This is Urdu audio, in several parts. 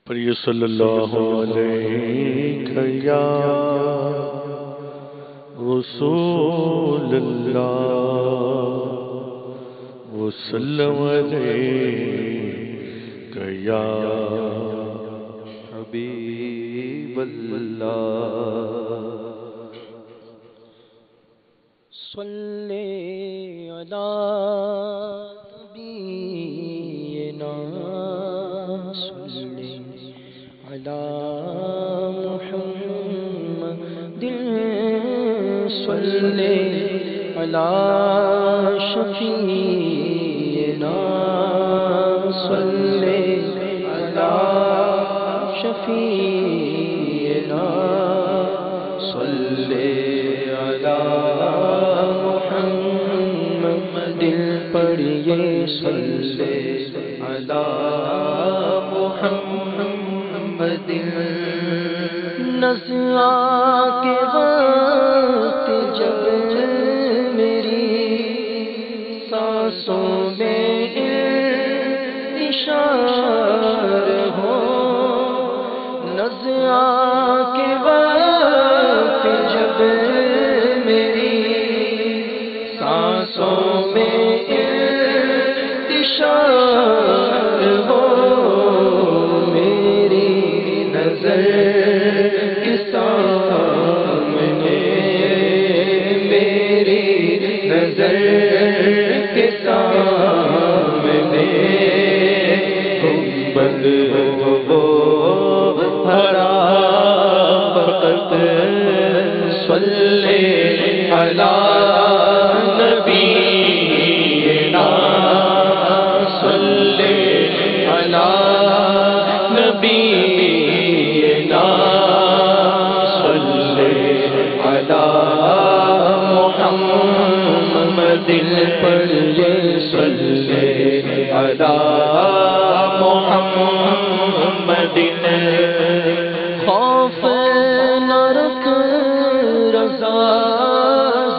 پڑھیے صلی اللہ علیہ یا رسول اللہ وسلم علیہ یا حبیب اللہ صلی علی نبینا صلی علی محمد صلی علی شفیعنا صلی علی شفیعنا صلی علی محمد پڑھیے صلی علی محمد نزلہ کے وقت جب میری سانسوں میں انتشار ہو نزلہ کے وقت جب میری سانسوں میں انتشار ہو میری نظر کے سامنے میری نظر کے سامنے گنبد وہ ہرا وقت صلی علی نبینا صلی علی نبینا صلی علی محمد پڑھیے صلی علی محمد خوف نہ رکھ رضا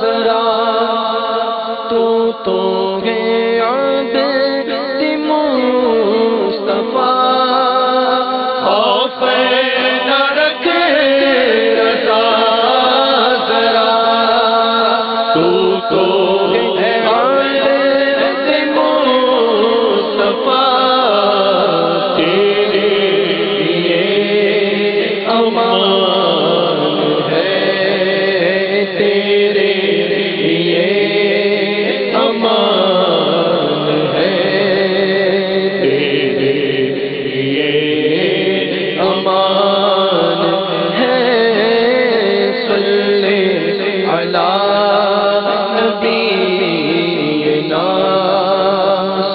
ذرا تو ہے عبد مصطفیٰ خوف نہ رکھ رضا ذرا تو ہے عبد مصطفیٰ تیرے لیے امان ہے تیرے لیے امان ہے تیرے لیے امان ہے صلی علی نبینا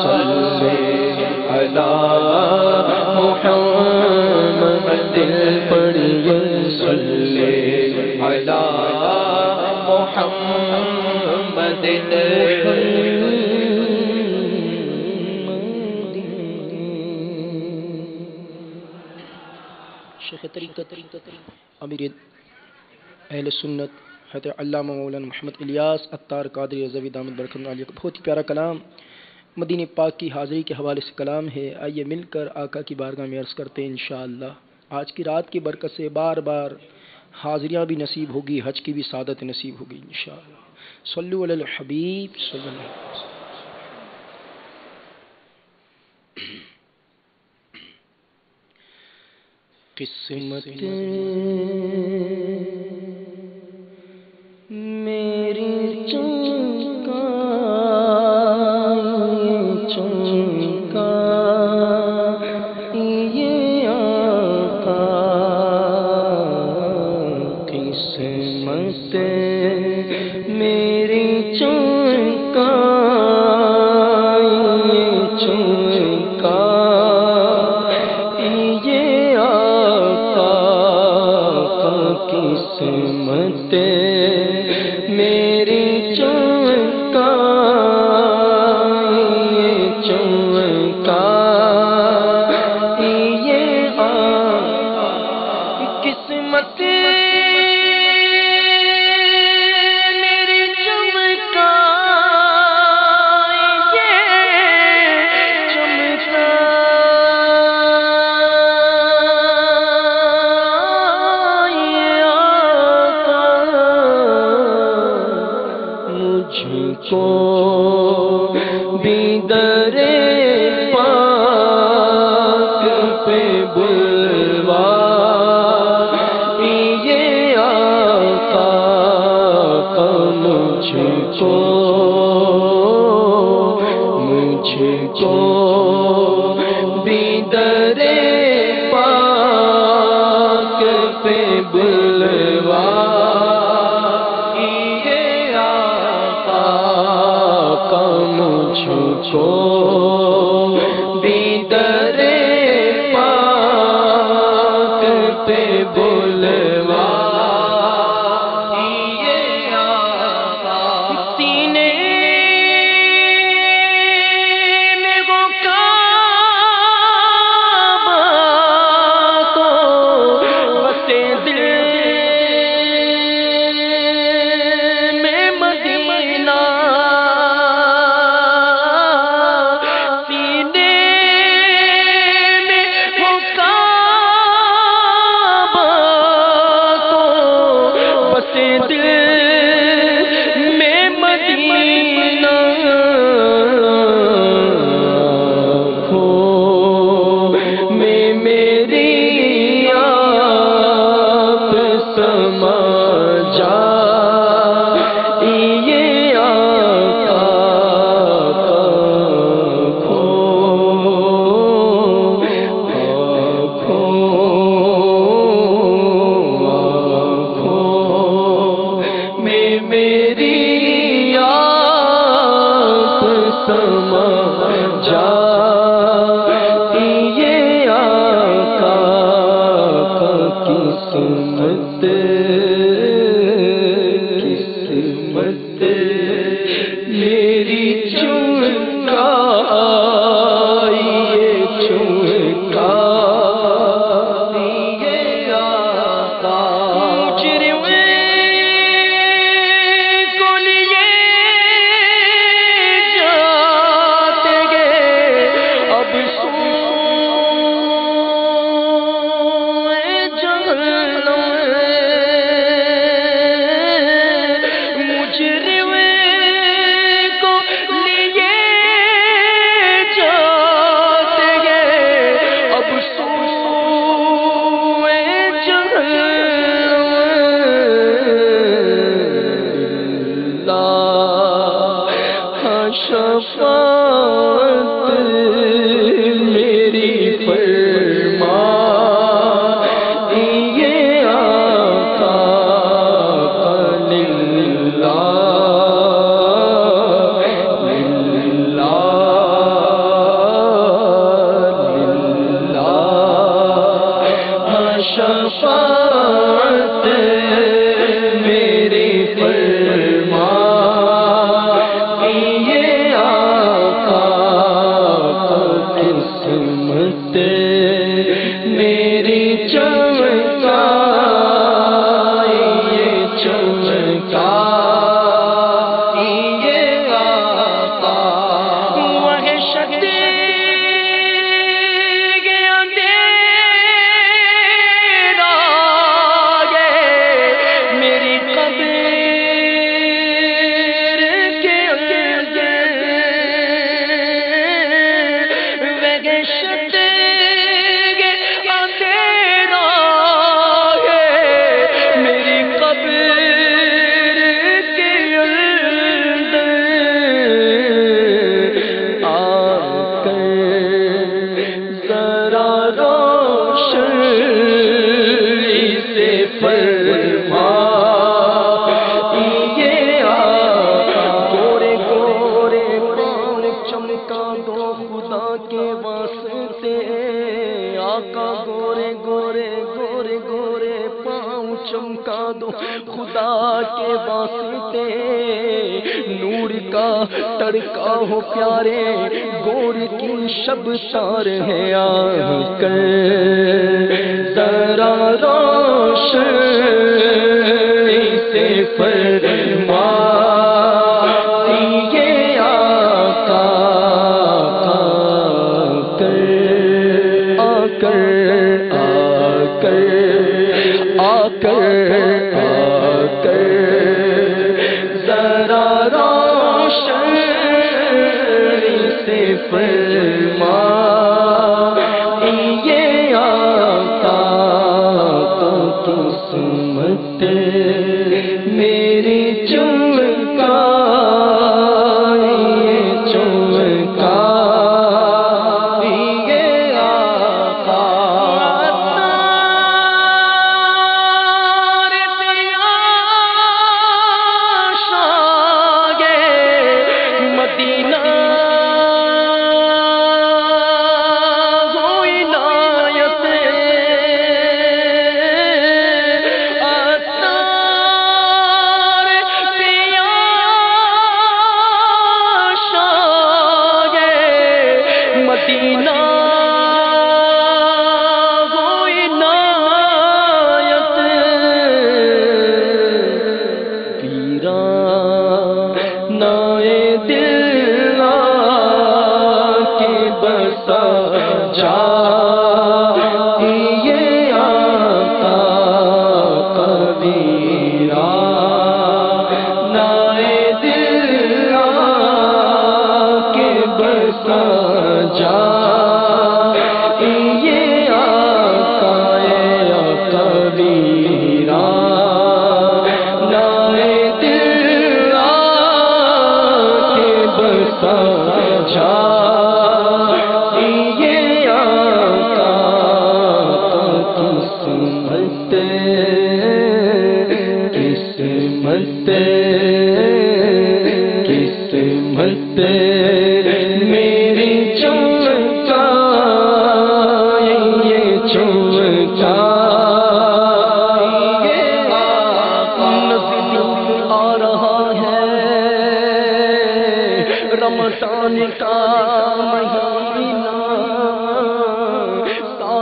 صلی علی محمد پڑھیے صلی علی محمد شیخ طریقت امیر اہل سنت حضرت علامہ مولانا محمد الیاس عطار قادری رضوی دامت برکت عالیہ کا بہت ہی پیارا کلام مدینہ پاک کی حاضری کے حوالے سے کلام ہے. آئیے مل کر آقا کی بارگاہ میں عرض کرتے ہیں انشاءاللہ آج کی رات کی برکت سے بار بار حاضریاں بھی نصیب ہوگی حج کی بھی سعادت نصیب ہوگی انشاءاللہ. صلو علی الحبیب صلی اللہ علیہ وسلم. قسمت میری چونکا یہ آقا قسمت میری چونکا قسمت میری چونکا کو بھی در پاک پہ بلوائیے آقا سینے میں وہ کعبہ تو بسے دل میں مدینہ سینے میں وہ کعبہ تو بسے دل میں مدینہ آنکھوں میں میری آپ سما جائیے آقا آنکھوں میں میری آپ سما جائیے آقا قسمت قسمت میری چمکائیے چمکائیے آقا مجرم کو لیے جاتے گے اب سوئے جہنم مجرم کو لیے جاتے گے اب سوئے جہنم اللہ شفاعت میری فرمائیے آقا للہ شفاعت میری فرمائیے آقا قسمت میری چمکائیے چمکائیے آقا وحشت میری قبر کے اندر وحشت اندھیرا ہے میری قبر کے اندر آ کر ذرا روشنی سے فرمائیے آقا گورے گورے پاؤں چمکا دو خدا کے واسطے آقا گورے گورے گورے گورے پاؤں چمکا دو خدا کے واسطے نور کا تڑکا ہو پیارے گور کی شب تار ہے آ کر ذرا روشنی سے فرمائیے آقا آ کر ذرا روشنی سے فرمائیے آقا قسمت میری چمکائیے چمکائیے آقا مدینہ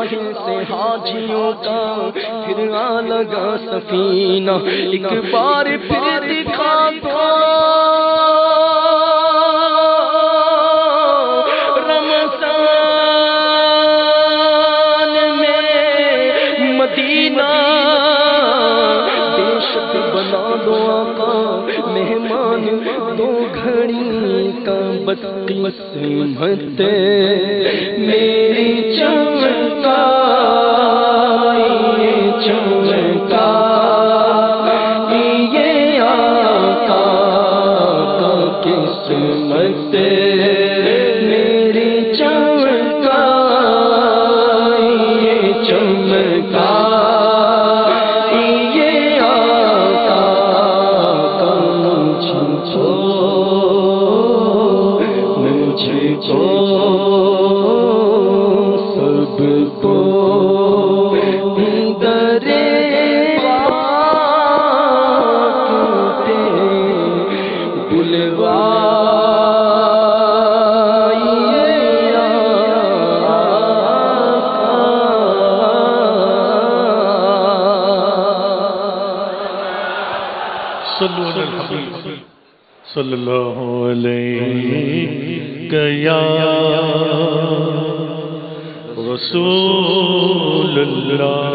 ساحل سے حاجیوں کا پھر آ لگا سفینہ، ایک بار پھر دکھا دو رمضان میں مدینہ، بے شک بنا دو آقا مہمان دو گھڑی کا، بس قسمت میری چمکائیے چمکائیے آقا کا قسمت میری چمکائیے چمکائیے آقا کا، مجھے کو سب کو درے پاک پہ بلوائیے صلو علی الحبیب صلی اللہ علیہ یا رسول اللہ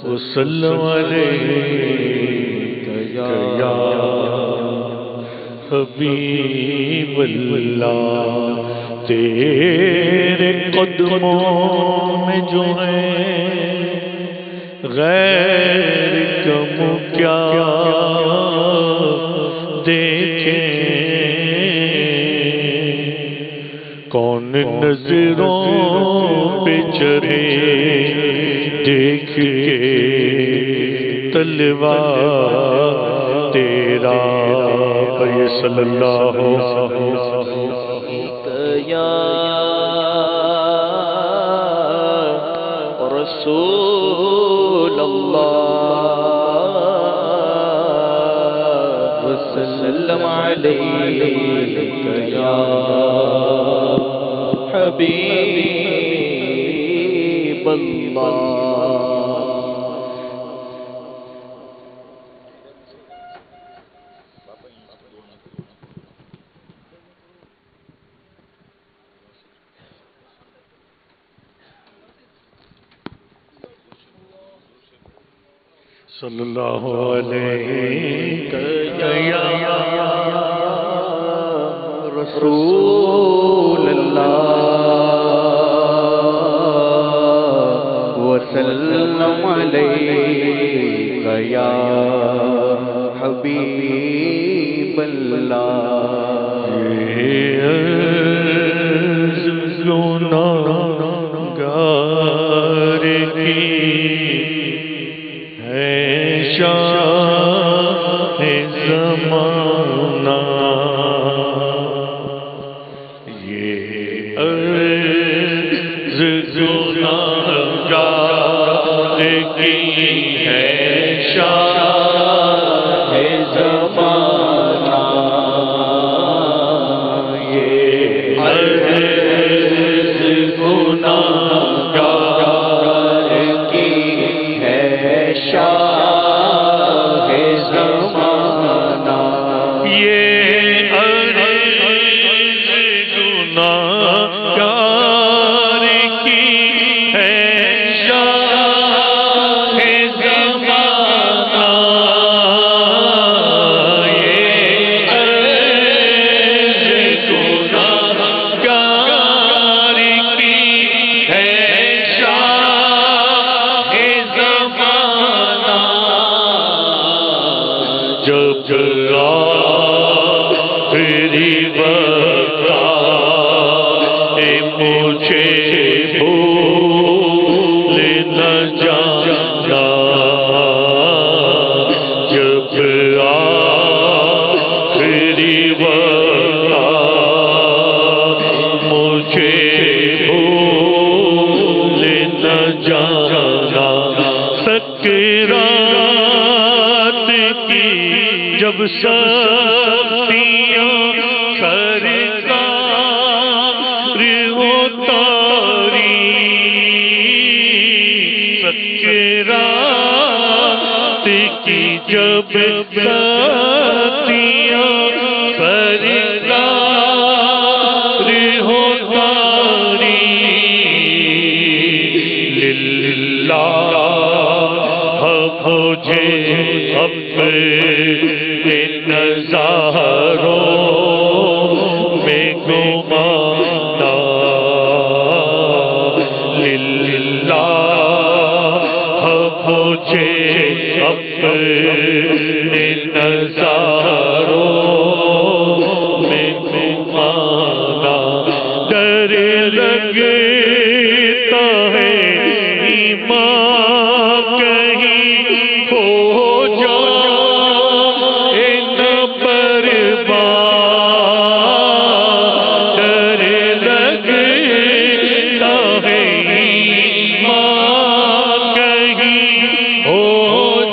وسلم علیہ یا حبیب اللہ، تیرے قدموں میں جو ہے غیر کم کیا دیکھیں، کون نظروں پہ چڑھے دیکھ کے تلوا تیرا، صلی اللہ یا رسول اللہ وسلم علیک یا حبیب اللہ۔ صلی اللہ علیہ یا رسول اللہ وسلم علیک یا حبیب اللہ۔ گار کی شاہ زمانہ، یہ عرض گناہگار کی ہے شاہ زمانہ، یہ عرض گناہگار کی ہے شاہ جب سختیاں سرکار ہوتا جب ساتیاں سرکار ہو تاری للہ مجھے اپنے نظاروں میں گمانا للہ مجھے اپنے نظاروں میں گمانا ڈر لگتا ہے ایمان کہیں ہو جائے نہ برباد ڈر لگتا ہے ایمان کہیں ہو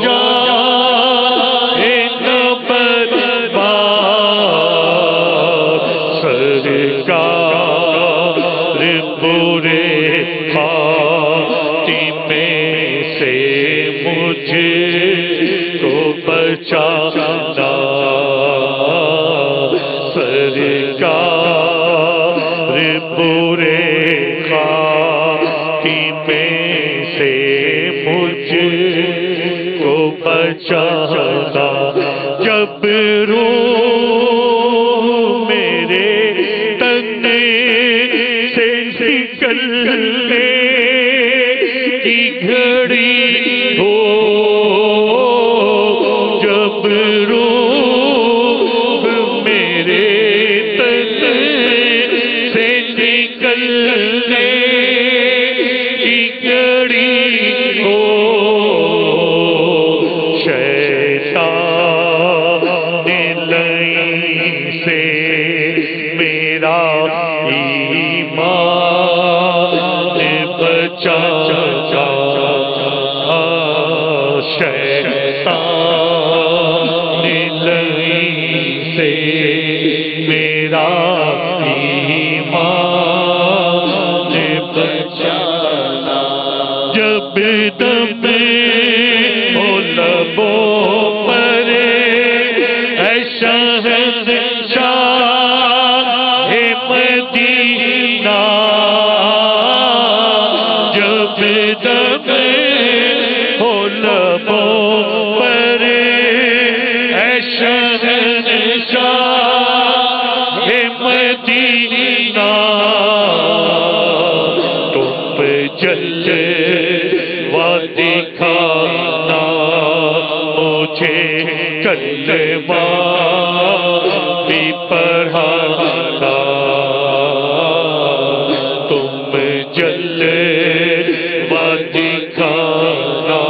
جائے نہ برباد سرکار برے خاتمے سے مجھے تو بچانا سرکار برے خاتمے سے مجھے کو بچانا جب روح میرے تن سے نکلنے کی گھڑی ہو جب روح میرے تن سے نکلنے کی گھڑی ہو شیطان لئی سے میرا ایمان بچانا شیطان لئی سے میرا ایمان بچانا جب دم ہو لبوں پر اے شہنشاہ مدینہ جب دم ہو لبوں پر اے شہنشاہ مدینہ تم جلوہ دکھانا مجھے کلمہ بھی پڑھانا تم جلوہ دکھانا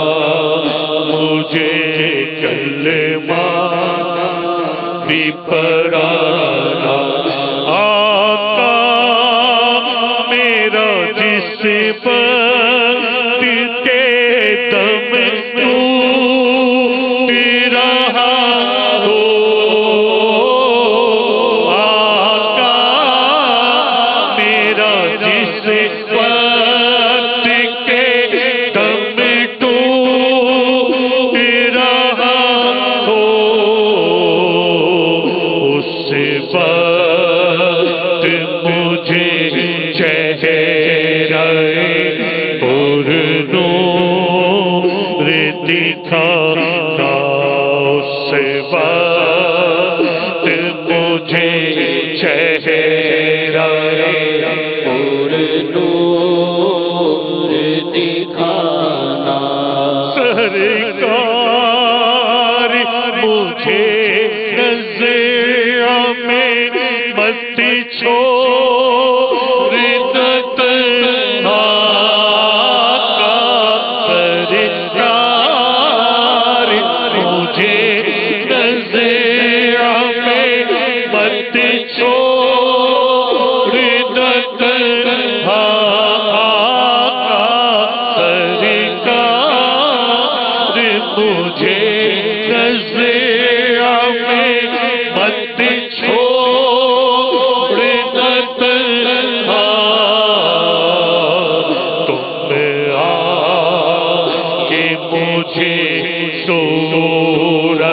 مجھے کلمہ بھی پڑھانا آقا میرا جس وقت کے دم ٹوٹ رہا ہو آقا میرا جس وقت کے دم ٹوٹ رہا ہو اس وقت مجھے چہرہ پر نور دکھانا اس وقت مجھے چہرہ پر نور دکھانا سرکار مجھے نظر میں مت چھوڑ نہ تنہا سرکار مجھے نظر میں مت چھوڑ نہ تنہا سرکار مجھے نظر میں مت چھوڑ نہ تنہا تم آ کے مجھے سورہ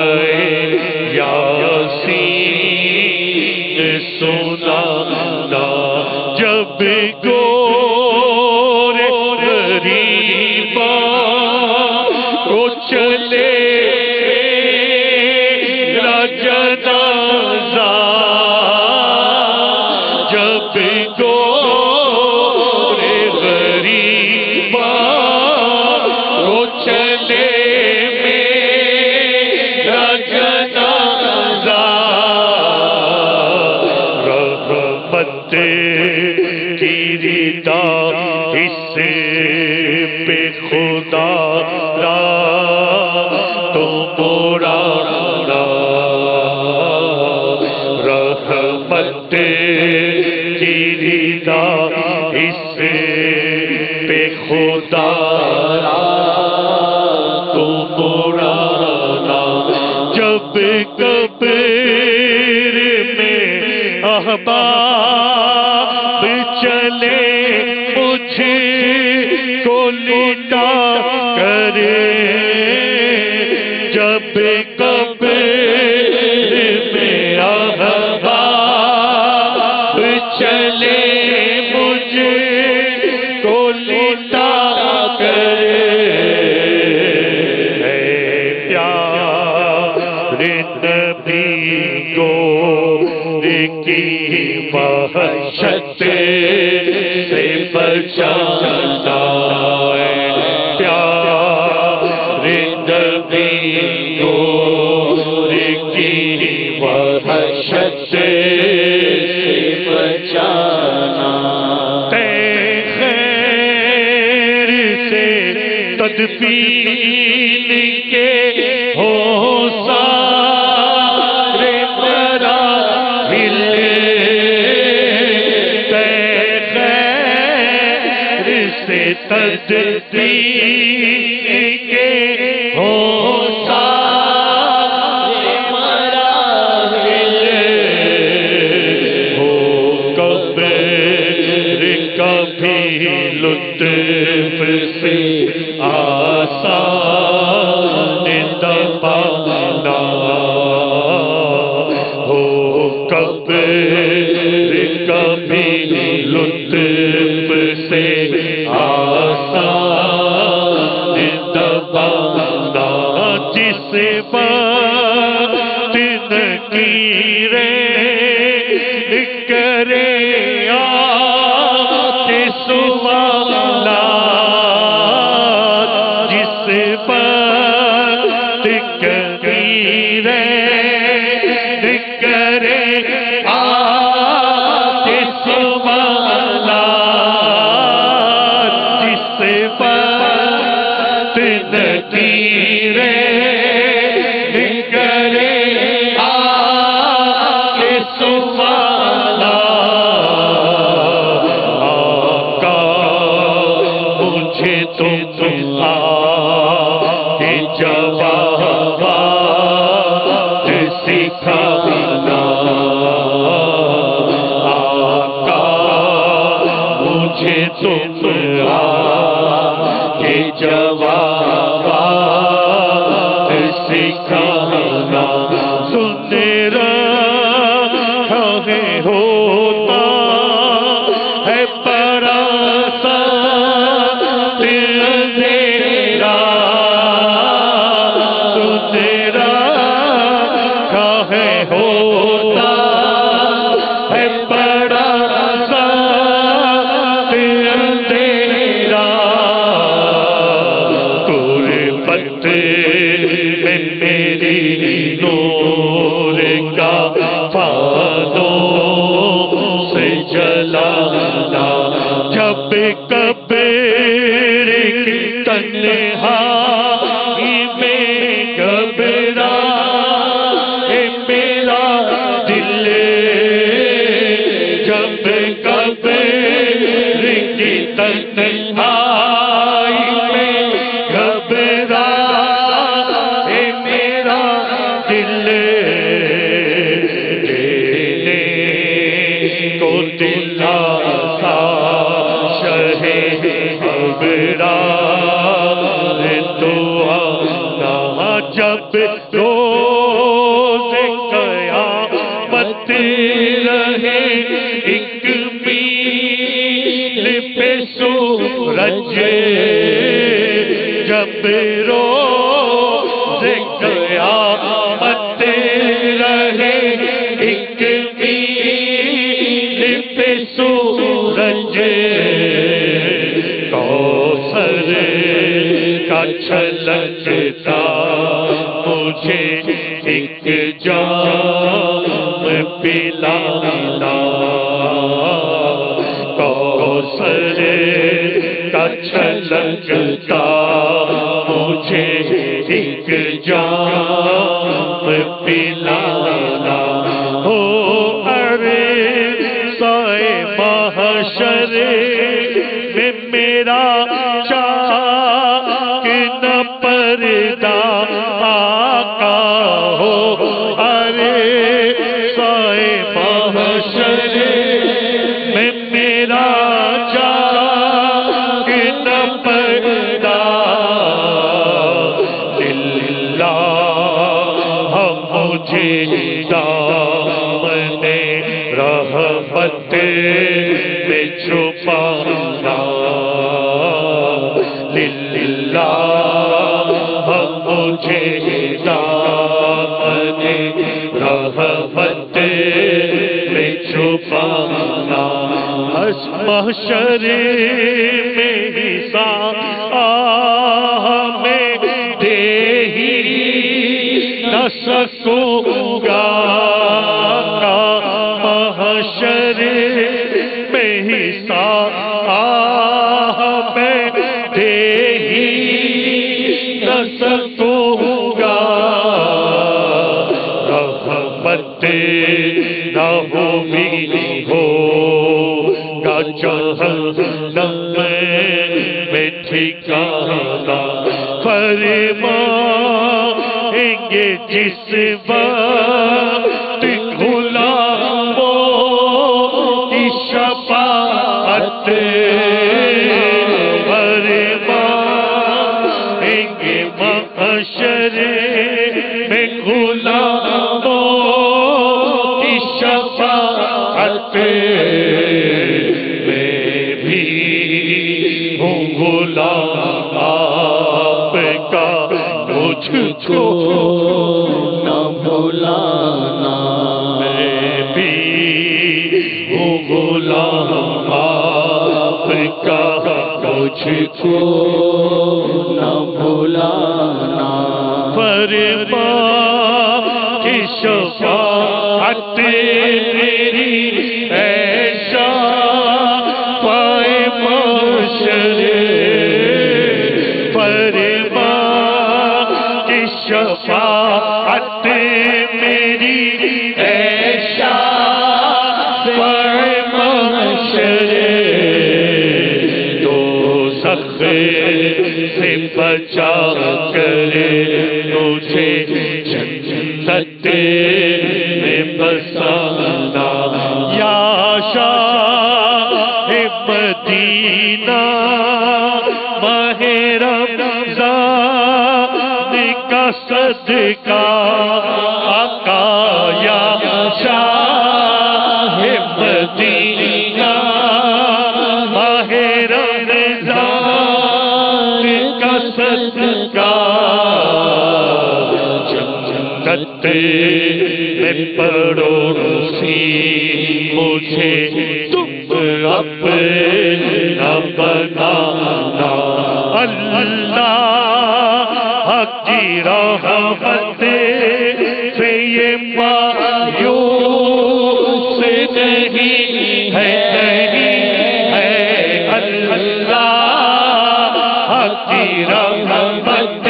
اس پہ خدا را تو برا رحمت کی رضا اس پہ خدا را تو برا جب قبر میں احباب چلے مجھ کو لٹا کرے جب قبر میں احباب چلے مجھ کو لٹا کرے اے پیارے نبی کو کی وحشت سے بچانا پیارے نبی کو کی وحشت سے بچانا خیر سے تدفین کے ہو تدفین کے ہو سارے مراحل ہو قبر کبھی لطف سے آسان دبانا ہو قبر کبھی لطف سے جس بات نکیریں کرے آتے سوالات جس بات نکیریں کرے آتے سوالات جس بات نکیریں جب روز قیامت رہے ایک میل پہ سورج جب روز قیامت رہے ایک میل پہ سورج کوثر کا چھلکتا مجھے ایک جام پلانا کوثر کوثر کا چھلکتا مجھے ایک جام پلانا ہو عرصۂ محشر میں میرا چاک نہ پردہ آقا ہو عرصۂ محشر میں میرا چاک نہ پردہ للہ مجھے دامن رحمت میں چھپانا للہ مجھے دامن رحمت میں چھپانا محشر میں حساب میں دے ہی نہ سکوں گا محشر میں حساب میں دے ہی نہ سکوں گا رحمت نہ ہوگی ہوگا جہنم میں ٹھکانا فرمائیں گے جس وقت غلاموں کی شفاعت فرمائیں گے محشر میں غلاموں کی شفاعت میں بھی ہوں غلام آپ کا مجھ کو نہ بھولانا میں بھی ہوں غلام آپ کا مجھ کو نہ بھولانا فرما کی شفاعت میری ایشا پائے محشر فرما کی شفاعت میری ایشا پائے محشر دوزخ سے بچا کر مجھے جنت میں بسانا یا شاہ مدینہ ماہ رمضان کا صدقہ آقا یا شاہ مدینہ ماہ رمضان کا صدقہ جنت میں پڑوسی مجھے تم اپنا بنانا اللہ کی رحمت سے یہ مایوس نہیں ہے اللہ کی رحمت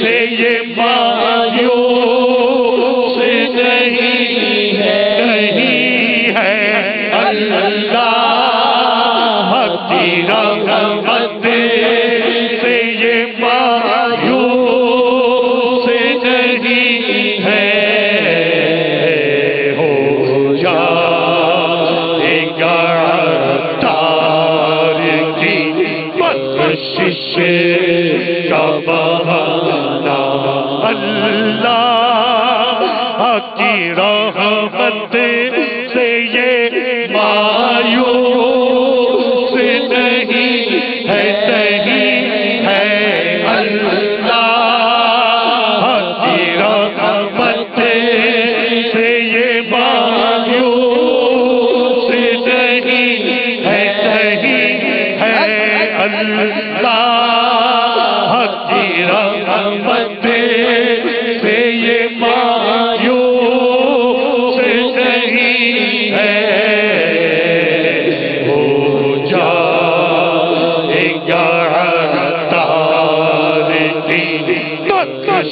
سے یہ مایوس نہیں ہے اللہ کی رحمت سے یہ مایوس نہیں ہے ہو جائے گا تار کی بخشش کا بہانہ اللہ کی رحمت سے یہ مایوس نہیں ہے اللہ کی رحمت سے یہ مایوس نہیں ہے اللہ کی رحمت سے یہ مایوس نہیں ہے ہو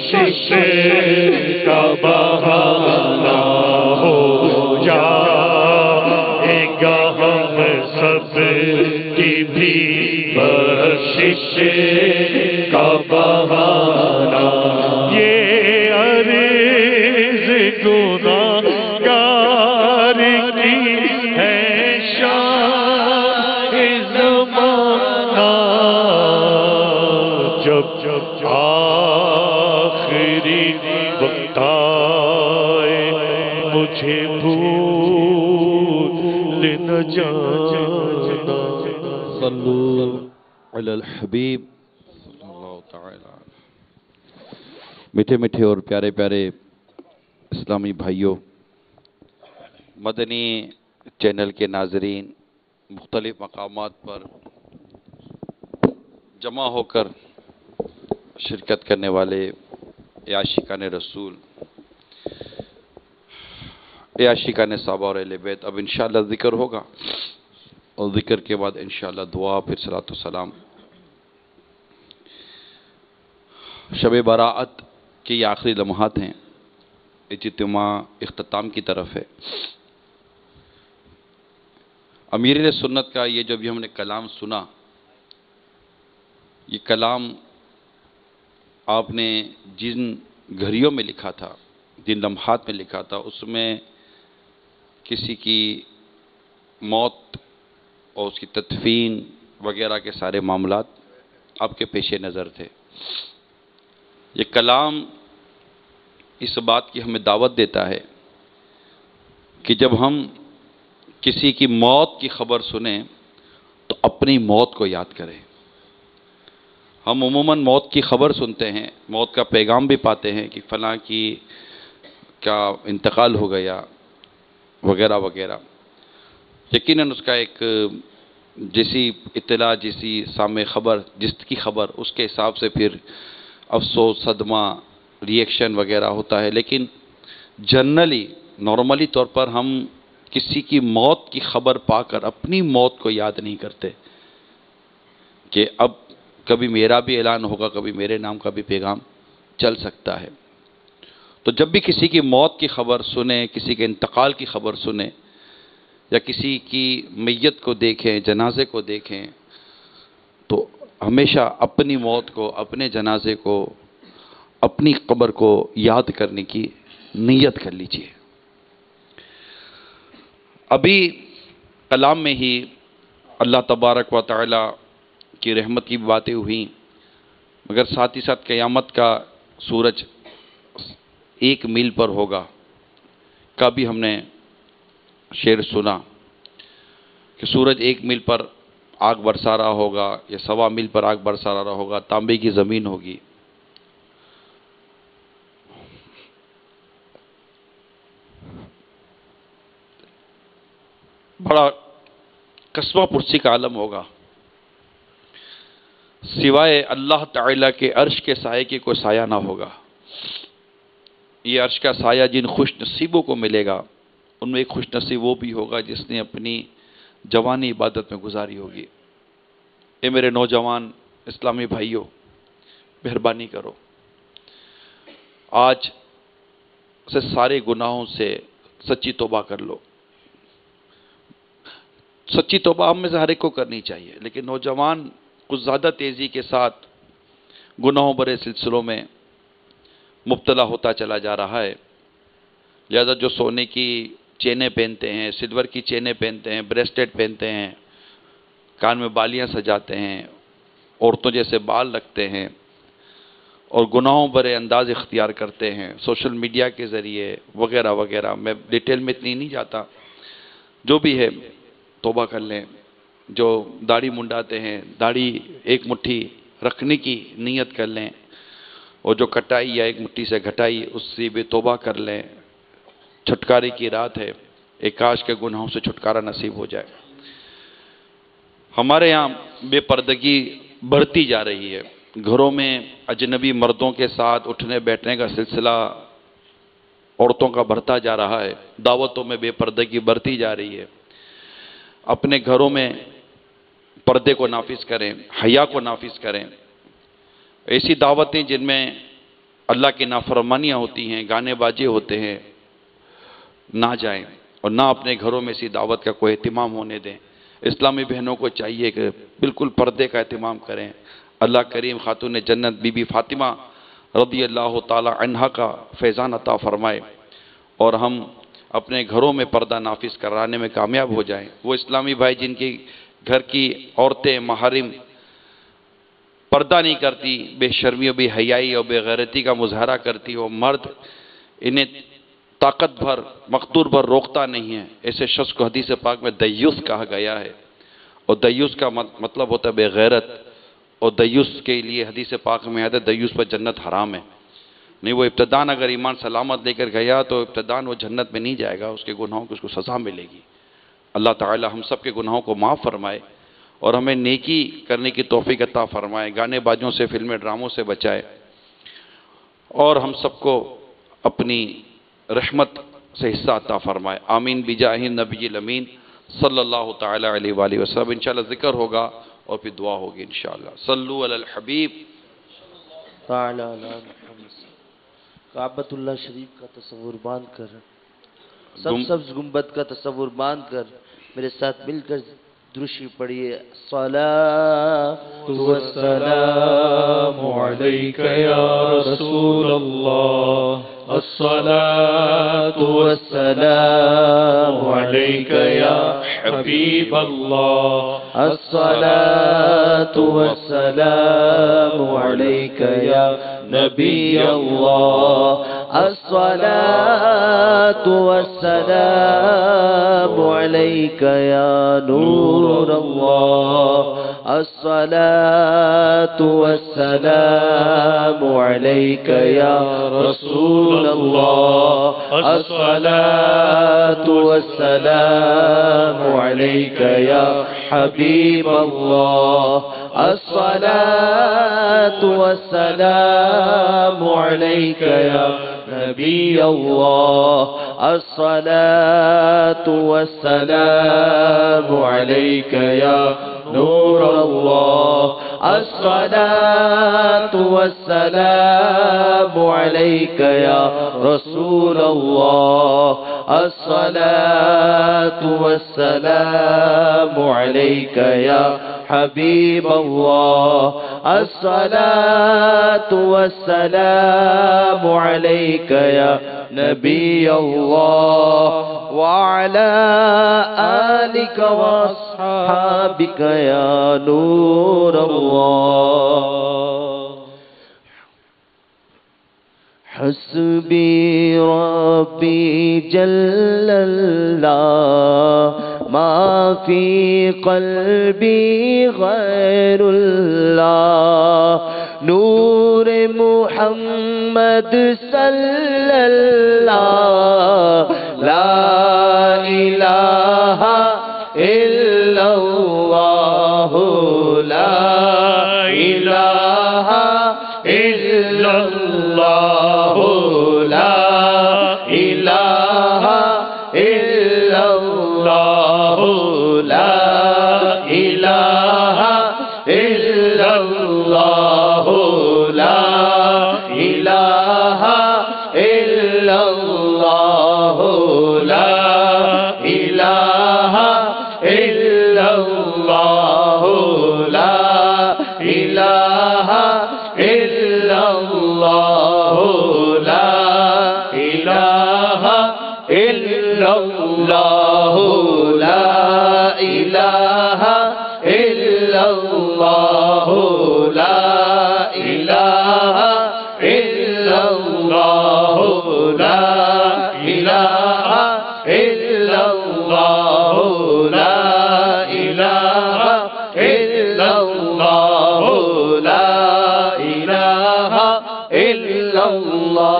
بخشش کا بہانہ ہو جائے گا ہم سب کی بھی بخشش کا بہانہ یہ عرض گناہگار کی ہے شان زمانہ جب آخری وقت آئے مجھے بھول نہ جانا صلو علی الحبیب صلی اللہ تعالی میٹھے میٹھے اور پیارے پیارے اسلامی بھائیوں، مدنی چینل کے ناظرین، مختلف مقامات پر جمع ہو کر شرکت کرنے والے عاشقان رسول، عاشقان صحابہ اور اہل بیت، اب انشاءاللہ ذکر ہوگا اور ذکر کے بعد انشاءاللہ دعا، پھر صلاۃ و سلام۔ شب براءت کے یہ آخری لمحات ہیں، اجتماع اختتام کی طرف ہے۔ امیر سنت کا یہ جو بھی ہم نے کلام سنا، یہ کلام آپ نے جن گھڑیوں میں لکھا تھا، جن لمحات میں لکھا تھا، اس میں کسی کی موت اور اس کی تدفین وغیرہ کے سارے معاملات آپ کے پیش نظر تھے۔ یہ کلام اس بات کی ہمیں دعوت دیتا ہے کہ جب ہم کسی کی موت کی خبر سنیں تو اپنی موت کو یاد کریں۔ ہم عموماً موت کی خبر سنتے ہیں، موت کا پیغام بھی پاتے ہیں کہ فلاں کی کا انتقال ہو گیا وغیرہ وغیرہ، یقیناً اس کا ایک جیسی اطلاع، جیسی سامع خبر، جس کی خبر، اس کے حساب سے پھر افسوس، صدمہ، ریئیکشن وغیرہ ہوتا ہے، لیکن جنرلی نارملی طور پر ہم کسی کی موت کی خبر پا کر اپنی موت کو یاد نہیں کرتے کہ اب کبھی میرا بھی اعلان ہوگا، کبھی میرے نام کا بھی پیغام چل سکتا ہے۔ تو جب بھی کسی کی موت کی خبر سنیں، کسی کے انتقال کی خبر سنیں، یا کسی کی میت کو دیکھیں، جنازے کو دیکھیں، تو ہمیشہ اپنی موت کو، اپنے جنازے کو، اپنی قبر کو یاد کرنے کی نیت کر لیجئے۔ ابھی کلام میں ہی اللہ تبارک و تعالی کی رحمت کی باتیں ہوئیں، مگر ساتھ ہی ساتھ قیامت کا سورج 1 میل پر ہوگا کا بھی ہم نے شعر سنا کہ سورج 1 میل پر آگ برسا رہا ہوگا یا 1.25 میل پر آگ برسا رہا ہوگا، تانبے کی زمین ہوگی۔ بڑا قصبہ پرسی کا عالم ہوگا، سوائے اللہ تعالیٰ کے عرش کے سائے کے کوئی سایہ نہ ہوگا۔ یہ عرش کا سایہ جن خوش نصیبوں کو ملے گا، ان میں ایک خوش نصیب وہ بھی ہوگا جس نے اپنی جوانی عبادت میں گزاری ہوگی۔ اے میرے نوجوان اسلامی بھائیوں، مہربانی کرو، آج سے سارے گناہوں سے سچی توبہ کر لو۔ سچی توبہ ہم میں سے ہر ایک کو کرنی چاہیے، لیکن نوجوان کچھ زیادہ تیزی کے ساتھ گناہوں بھرے سلسلوں میں مبتلا ہوتا چلا جا رہا ہے۔ لہذا جو سونے کی چینیں پہنتے ہیں، سلور کی چینیں پہنتے ہیں، بریسلیٹ پہنتے ہیں، کان میں بالیاں سجاتے ہیں، عورتوں جیسے بال رکھتے ہیں اور گناہوں بھرے انداز اختیار کرتے ہیں سوشل میڈیا کے ذریعے وغیرہ وغیرہ، میں ڈیٹیل میں اتنی نہیں جاتا، جو بھی ہے توبہ کر لیں۔ جو داڑھی منڈاتے ہیں، داڑھی 1 مٹھی رکھنے کی نیت کر لیں، اور جو کٹائی یا 1 مٹھی سے گھٹائی، اس سے بھی توبہ کر لیں۔ چھٹکارے کی رات ہے، ایک کاش کے گناہوں سے چھٹکارا نصیب ہو جائے۔ ہمارے یہاں بے پردگی بڑھتی جا رہی ہے، گھروں میں اجنبی مردوں کے ساتھ اٹھنے بیٹھنے کا سلسلہ عورتوں کا بڑھتا جا رہا ہے، دعوتوں میں بے پردگی بڑھتی جا رہی ہے۔ اپنے گھروں میں پردے کو نافذ کریں، حیا کو نافذ کریں۔ ایسی دعوتیں جن میں اللہ کی نافرمانیاں ہوتی ہیں، گانے باجے ہوتے ہیں، نہ جائیں اور نہ اپنے گھروں میں اسی دعوت کا کوئی اہتمام ہونے دیں۔ اسلامی بہنوں کو چاہیے کہ بالکل پردے کا اہتمام کریں۔ اللہ کریم خاتون جنت بی بی فاطمہ رضی اللہ تعالی عنہا کا فیضان عطا فرمائے اور ہم اپنے گھروں میں پردہ نافذ کرانے میں کامیاب ہو جائیں۔ وہ اسلامی بھائی جن کی گھر کی عورتیں محارم پردہ نہیں کرتی، بے شرمی و بے حیائی اور بے غیرتی کا مظاہرہ کرتی، وہ مرد انہیں طاقت بھر مقدور بھر روکتا نہیں ہے، ایسے شخص کو حدیث پاک میں دیوس کہا گیا ہے، اور دیوس کا مطلب ہوتا ہے بے غیرت، اور دیوس کے لیے حدیث پاک میں آتا ہے دیوس پر جنت حرام ہے۔ نہیں، وہ ابتداً اگر ایمان سلامت لے کر گیا تو ابتداً وہ جنت میں نہیں جائے گا، اس کے گناہوں کی اس کو سزا ملے گی۔ اللہ تعالی ہم سب کے گناہوں کو معاف فرمائے اور ہمیں نیکی کرنے کی توفیق عطا فرمائے، گانے باجوں سے، فلمیں ڈراموں سے بچائے، اور ہم سب کو اپنی رحمت سے حصہ عطا فرمائے۔ آمین بجاہ نبی الامین صلی اللہ تعالی علیہ وآلہ وسلم۔ انشاءاللہ ذکر ہوگا اور پھر دعا ہوگی انشاءاللہ۔ صلو علی الحبیب۔ تعالی علی محمد۔ کعبۃ اللہ شریف کا تصور باندھ کر، سبز گنبد کا تصور باندھ کر میرے ساتھ مل کر درشی پڑھیے۔ الصلاۃ والسلام علیک یا رسول اللہ، الصلاۃ والسلام علیک یا حبیب اللہ، الصلاۃ والسلام علیک یا نبی اللہ، الصلاۃ والسلام علیک یا نور اللہ، الصلاۃ والسلام علیک یا رسول اللہ، الصلاۃ والسلام علیک یا حبیب اللہ، الصلاۃ والسلام علیک یا نبی اللہ، الصلاۃ والسلام علیک یا نور اللہ، الصلاۃ والسلام علیک یا رسول اللہ، الصلاۃ والسلام علیک یا حبیب اللہ، الصلاۃ والسلام علیک یا نبی اللہ، وعلى آلك واصحابك يا نور الله، حسبي ربي جل الله، ما في قلبي غير الله، نور محمد صلی اللہ، لا الہ الا اللہ، لا الہ الا اللہ، لا الہ الا اللہ، لا الہ الا اللہ، لا الہ الا اللہ، لا الہ الا اللہ، لا الہ الا اللہ، لا الہ الا اللہ، لا الہ الا اللہ، لا الہ الا اللہ، لا الہ الا اللہ، لا الہ الا اللہ، لا الہ الا اللہ،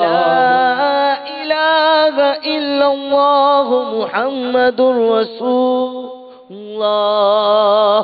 لا الہ الا اللہ محمد رسول اللہ،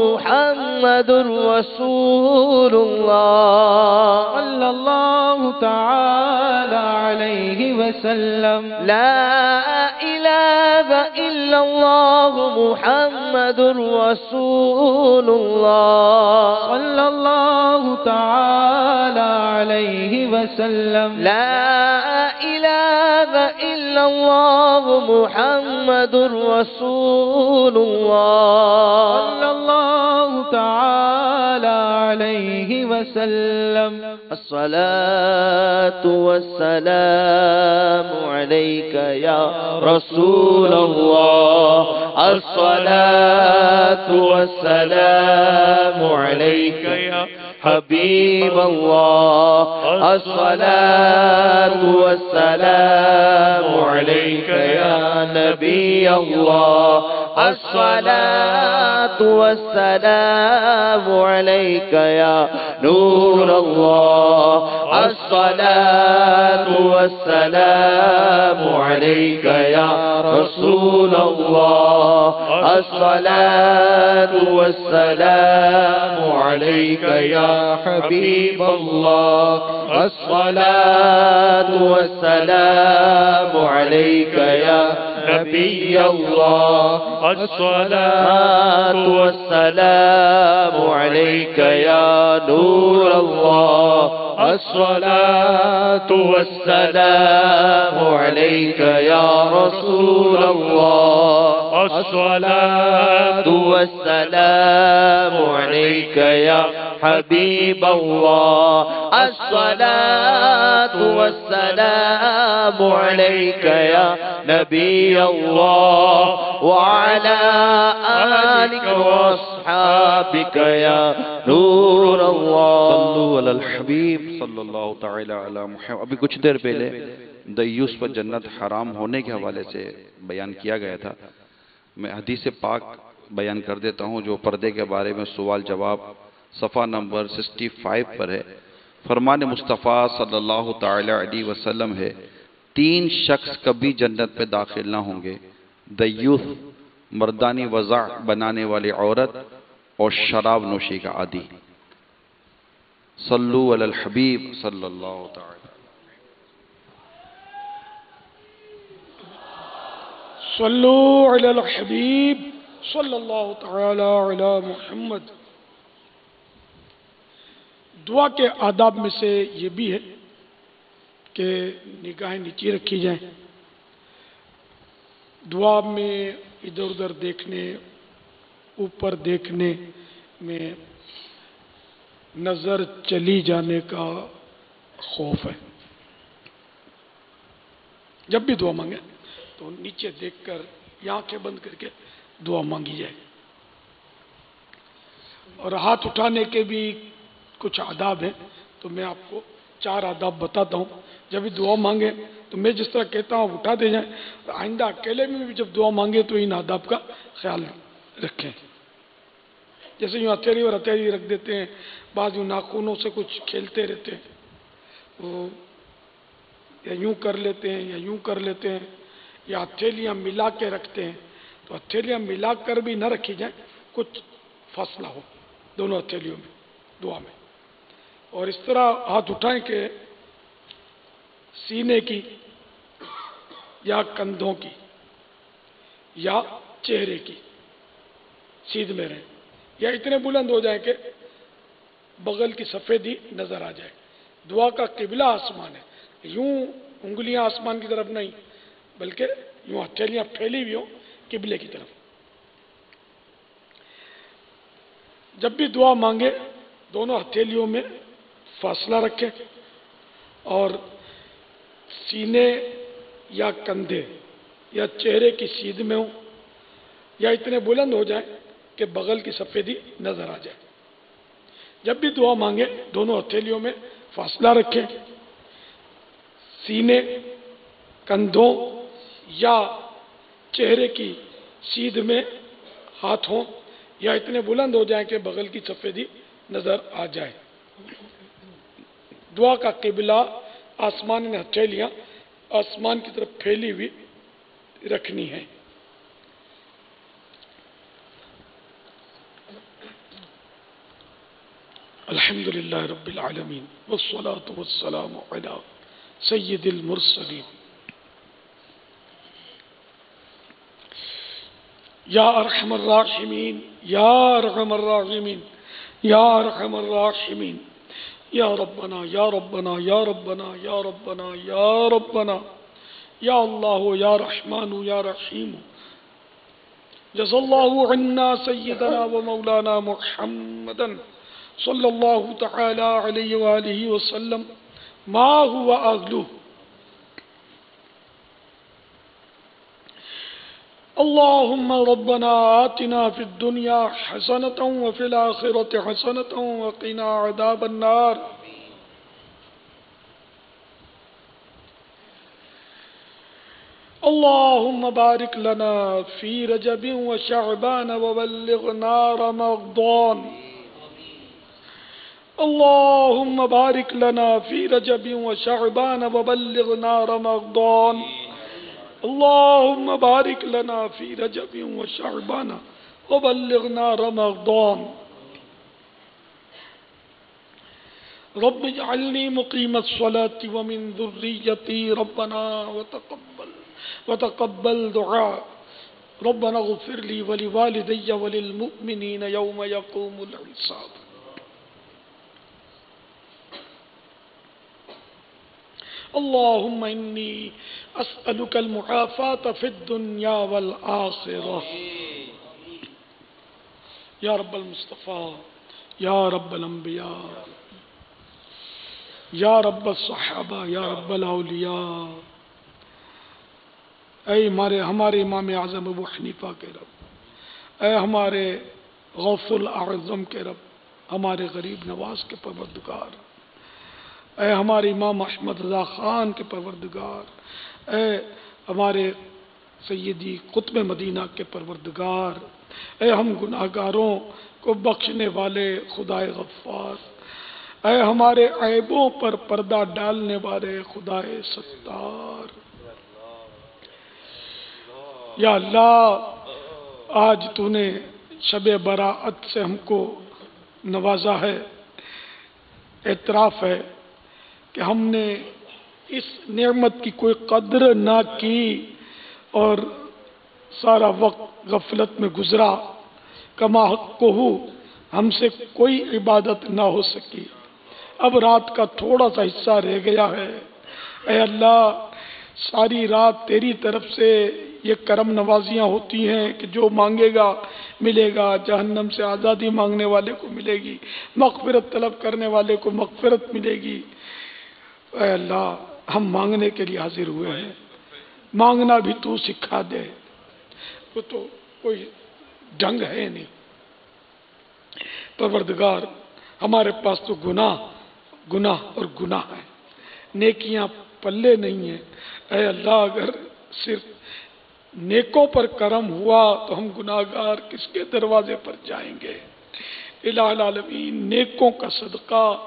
محمد رسول اللہ صلی اللہ تعالی علیہ وسلم لا الہ الا اللہ محمد رسول اللہ صلی اللہ تعالی علیہ وسلم لا الہ الا اللہ محمد رسول اللہ صلی اللہ تعالی علیہ وسلم الصلاة والسلام عليك يا رسول الله الصلاة والسلام عليك يا حبيب الله الصلاة والسلام عليك يا نبي الله الصلاة والسلام عليك يا نور الله الصلاة والسلام عليك يا رسول الله الصلاة والسلام عليك يا حبيب الله الصلاة والسلام عليك يا نبي الله الصلاة والسلام عليك يا نور الله الصلاة والسلام عليك يا رسول الله الصلاة والسلام عليك يا حبيب الله الصلاة والسلام عليك يا نبي الله وعلى آلك وأصحابك يا نور الله صلو علی الحبیب صلی اللہ تعالی علی محمد. ابھی کچھ دیر پہلے دیوس پر جنت حرام ہونے کے حوالے سے بیان کیا گیا تھا. میں حدیث پاک بیان کر دیتا ہوں جو پردے کے بارے میں سوال جواب صفحہ نمبر 65 پر ہے. فرمان مصطفیٰ صلی اللہ تعالی علیہ وسلم ہے 3 شخص کبھی جنت میں داخل نہ ہوں گے: دیوس مردانی وضع بنانے والی عورت اور شراب نوشی کا عادی. صلو علی الحبیب صلی اللہ تعالی. صلو علی الحبیب صلی اللہ تعالی علی محمد. دعا کے آداب میں سے یہ بھی ہے کہ نگاہیں نیچے رکھی جائیں. دعا میں ادھر ادھر دیکھنے، اوپر دیکھنے میں نظر چلی جانے کا خوف ہے. جب بھی دعا مانگیں تو نیچے دیکھ کر یا آنکھیں بند کر کے دعا مانگی جائے. اور ہاتھ اٹھانے کے بھی کچھ آداب ہیں، تو میں آپ کو 4 آداب بتاتا ہوں. جب بھی دعا مانگیں تو میں جس طرح کہتا ہوں اٹھا دے جائیں. آئندہ اکیلے میں بھی جب دعا مانگے تو ان آداب کا خیال رکھیں. جیسے یوں ہتھیلی اور ہتھیلی رکھ دیتے ہیں، بعض یوں ناخنوں سے کچھ کھیلتے رہتے ہیں، وہ یا یوں کر لیتے ہیں یا یوں کر لیتے ہیں، یا ہتھیلیاں ملا کے رکھتے ہیں. تو ہتھیلیاں ملا کر بھی نہ رکھی جائیں، کچھ فاصلہ ہو دونوں ہتھیلیوں میں دعا میں. اور اس طرح ہاتھ اٹھائیں کہ سینے کی یا کندھوں کی یا چہرے کی سیدھ میں رہیں، یا اتنے بلند ہو جائیں کہ بغل کی سفیدی نظر آ جائے. دعا کا قبلہ آسمان ہے. یوں انگلیاں آسمان کی طرف نہیں بلکہ یوں ہتھیلیاں پھیلی ہوئی ہوں قبلے کی طرف. جب بھی دعا مانگے دونوں ہتھیلیوں میں فاصلہ رکھیں اور سینے یا کندھے یا چہرے کی سیدھ میں ہوں یا اتنے بلند ہو جائیں کہ بغل کی سفیدی نظر آ جائے. جب بھی دعا مانگے دونوں ہتھیلیوں میں فاصلہ رکھیں. سینے، کندھوں یا چہرے کی سیدھ میں ہاتھ ہوں یا اتنے بلند ہو جائیں کہ بغل کی سفیدی نظر آ جائے۔ دعا کا قبلہ آسمان نے ہتھیلیاں آسمان کی طرف پھیلی ہوئی رکھنی ہے۔ الحمدللہ رب العالمین والصلاة والسلام علی سید المرسلین۔ یا ارحم الراحمین یا ارحم الراحمین یا ارحم الراحمین یا ربنا یا ربنا یا ربنا یا ربنا یا ربنا یا اللہ یا رحمان یا رحیم جزا اللہ عنا سیدنا و مولانا محمدا صلی اللہ تعالی علیہ وآلہ وسلم ما هو اہلہ۔ اللهم ربنا آتنا في الدنيا حسنة وفي الآخرة حسنة وقنا عذاب النار۔ اللهم بارك لنا في رجب وشعبان وبلغنا رمضان۔ اللهم بارك لنا في رجب وشعبان وبلغنا رمضان۔ اللهم بارك لنا في رجب وشعبان وبلغنا رمضان۔ رب اجعلني مقيم الصلاة ومن ذريتي ربنا وتقبل دعاء۔ ربنا اغفر لي ولوالدي وللمؤمنين يوم يقوم الحساب۔ اللهم إني أسألك المعافاة في الدنيا والآخرة۔ یا رب المصطفیٰ، یا رب الانبیاء، یا رب الصحابہ، یا رب الاولیاء، اے ہمارے امام اعظم ابو حنیفہ کے رب، اے ہمارے غوث الاعظم کے رب، ہمارے غریب نواز کے پروردگار، اے ہمارے امام احمد رضا خان کے پروردگار، اے ہمارے سیدی قطب مدینہ کے پروردگار، اے ہم گناہگاروں کو بخشنے والے خدائے غفار، اے ہمارے عیبوں پر پردہ ڈالنے والے خدائے ستار۔ یا اللہ، آج تو نے شب براءت سے ہم کو نوازا ہے، اعتراف ہے کہ ہم نے اس نعمت کی کوئی قدر نہ کی اور سارا وقت غفلت میں گزرا، کما حق ہو ہم سے کوئی عبادت نہ ہو سکی، اب رات کا تھوڑا سا حصہ رہ گیا ہے۔ اے اللہ، ساری رات تیری طرف سے یہ کرم نوازیاں ہوتی ہیں کہ جو مانگے گا ملے گا، جہنم سے آزادی مانگنے والے کو ملے گی، مغفرت طلب کرنے والے کو مغفرت ملے گی۔ اے اللہ، ہم مانگنے کے لیے حاضر ہوئے ہیں، مانگنا بھی تو سکھا دے، وہ تو کوئی ڈھنگ ہے نہیں۔ پروردگار، ہمارے پاس تو گناہ اور گناہ ہے، نیکیاں پلے نہیں ہیں۔ اے اللہ، اگر صرف نیکوں پر کرم ہوا تو ہم گناہگار کس کے دروازے پر جائیں گے؟ الہ العالمین، نیکوں کا صدقہ،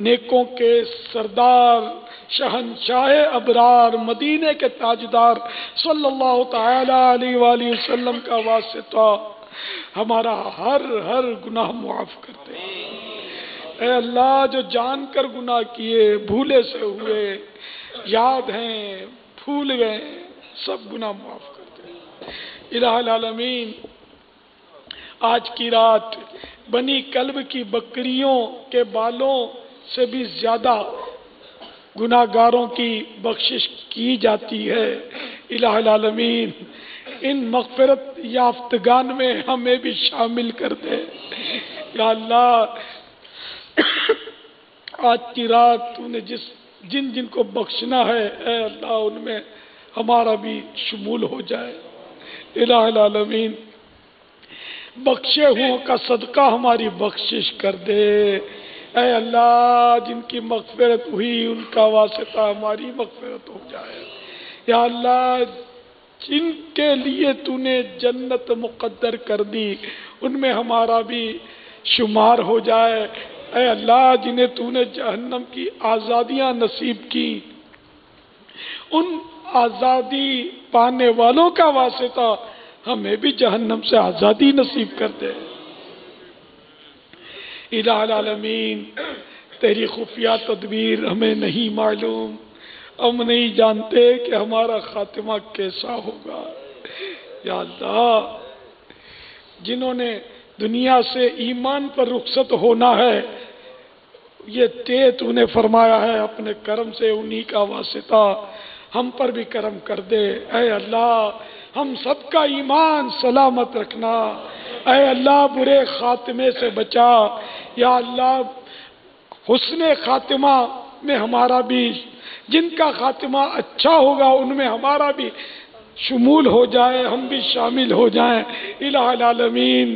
نیکوں کے سردار شہنشاہ ابرار مدینے کے تاجدار صلی اللہ تعالی علیہ وآلہ وسلم کا واسطہ ہمارا ہر گناہ معاف کر دے۔ اے اللہ، جو جان کر گناہ کیے، بھولے سے ہوئے، یاد ہیں، بھول گئے، سب گناہ معاف کر دے۔ الہ العالمین، آج کی رات بنی کلب کی بکریوں کے بالوں سے بھی زیادہ گناہگاروں کی بخشش کی جاتی ہے۔ الہ العالمین، ان مغفرت یافتگان میں ہمیں بھی شامل کر دے۔ یا اللہ، آج کی رات تو نے جن کو بخشنا ہے، اے اللہ، ان میں ہمارا بھی شمول ہو جائے۔ الہ العالمین، بخشے ہوں کا صدقہ ہماری بخشش کر دے۔ اے اللہ، جن کی مغفرت ہوئی ان کا واسطہ ہماری مغفرت ہو جائے۔ یا اللہ، جن کے لیے تو نے جنت مقدر کر دی ان میں ہمارا بھی شمار ہو جائے۔ اے اللہ جنہیں تو نے جہنم کی آزادیاں نصیب کی، ان آزادی پانے والوں کا واسطہ ہمیں بھی جہنم سے آزادی نصیب کر دے۔ الہ العالمین تیری خفیہ تدبیر ہمیں نہیں معلوم، ہم نہیں جانتے کہ ہمارا خاتمہ کیسا ہوگا۔ یا اللہ جنہوں نے دنیا سے ایمان پر رخصت ہونا ہے، یہ تو نے فرمایا ہے اپنے کرم سے انہی کا واسطہ ہم پر بھی کرم کر دے۔ اے اللہ ہم سب کا ایمان سلامت رکھنا، اے اللہ برے خاتمے سے بچا، یا اللہ حسن خاتمہ میں ہمارا بھی، جن کا خاتمہ اچھا ہوگا ان میں ہمارا بھی شمول ہو جائے، ہم بھی شامل ہو جائیں۔ الہ العالمین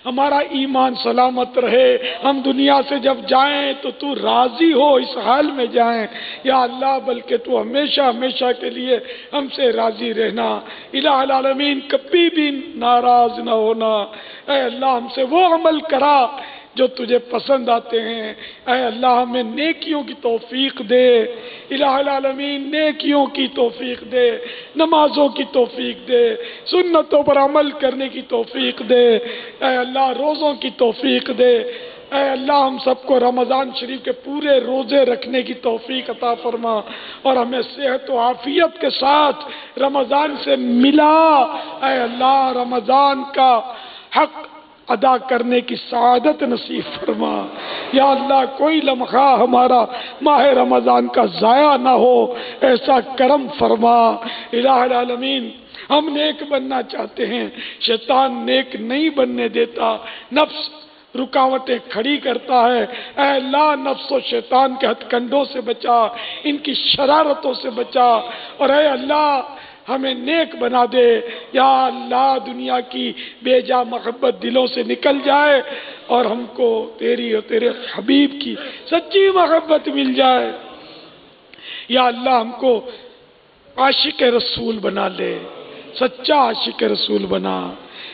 ہمارا ایمان سلامت رہے، ہم دنیا سے جب جائیں تو راضی ہو اس حال میں جائیں یا اللہ، بلکہ تو ہمیشہ ہمیشہ کے لیے ہم سے راضی رہنا۔ الہ العالمین کبھی بھی ناراض نہ ہونا۔ اے اللہ ہم سے وہ عمل کرا جو تجھے پسند آتے ہیں۔ اے اللہ ہمیں نیکیوں کی توفیق دے، الہ العالمین نیکیوں کی توفیق دے، نمازوں کی توفیق دے، سنتوں پر عمل کرنے کی توفیق دے، اے اللہ روزوں کی توفیق دے۔ اے اللہ ہم سب کو رمضان شریف کے پورے روزے رکھنے کی توفیق عطا فرما، اور ہمیں صحت و عافیت کے ساتھ رمضان سے ملا۔ اے اللہ رمضان کا حق ادا کرنے کی سعادت نصیب فرما۔ یا اللہ کوئی لمحہ ہمارا ماہ رمضان کا ضائع نہ ہو، ایسا کرم فرما۔ الہ العالمین ہم نیک بننا چاہتے ہیں، شیطان نیک نہیں بننے دیتا، نفس رکاوٹیں کھڑی کرتا ہے۔ اے اللہ نفس و شیطان کے ہتھ کنڈوں سے بچا، ان کی شرارتوں سے بچا، اور اے اللہ ہمیں نیک بنا دے۔ یا اللہ دنیا کی بے جا محبت دلوں سے نکل جائے اور ہم کو تیری اور تیرے حبیب کی سچی محبت مل جائے۔ یا اللہ ہم کو عاشق رسول بنا لے، سچا عاشق رسول بنا۔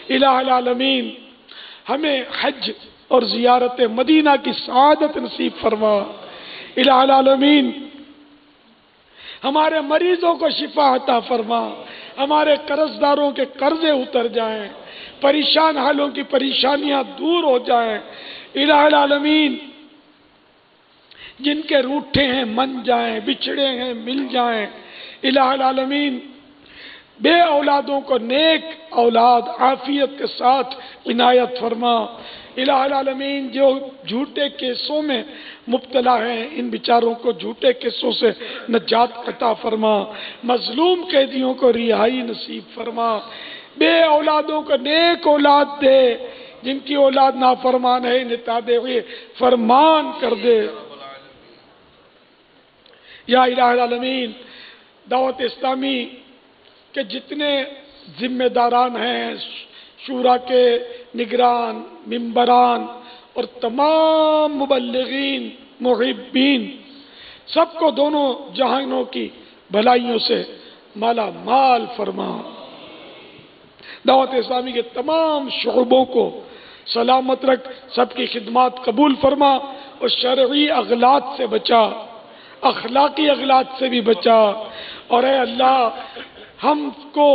الہ العالمین ہمیں حج اور زیارت مدینہ کی سعادت نصیب فرما۔ الہ العالمین ہمارے مریضوں کو شفا عطا فرما، ہمارے قرض داروں کے قرضے اتر جائیں، پریشان حالوں کی پریشانیاں دور ہو جائیں۔ الہ العالمین جن کے روٹھے ہیں من جائیں، بچھڑے ہیں مل جائیں۔ الہ العالمین بے اولادوں کو نیک اولاد عافیت کے ساتھ عنایت فرما۔ الہ العالمین جو جھوٹے کیسوں میں مبتلا ہیں ان بیچاروں کو جھوٹے کیسوں سے نجات عطا فرما، مظلوم قیدیوں کو رہائی نصیب فرما، بے اولادوں کو نیک اولاد دے، جن کی اولاد نافرمان ہے انہیں تابع ہوئے فرمان کر دے۔ یا الہ العالمین دعوت اسلامی کہ جتنے ذمہ داران ہیں، شورا کے نگران، ممبران اور تمام مبلغین، محبین، سب کو دونوں جہانوں کی بھلائیوں سے مالا مال فرما۔ دعوت اسلامی کے تمام شعبوں کو سلامت رکھ، سب کی خدمات قبول فرما، اور شرعی اغلاط سے بچا، اخلاقی اغلاط سے بھی بچا، اور اے اللہ ہم کو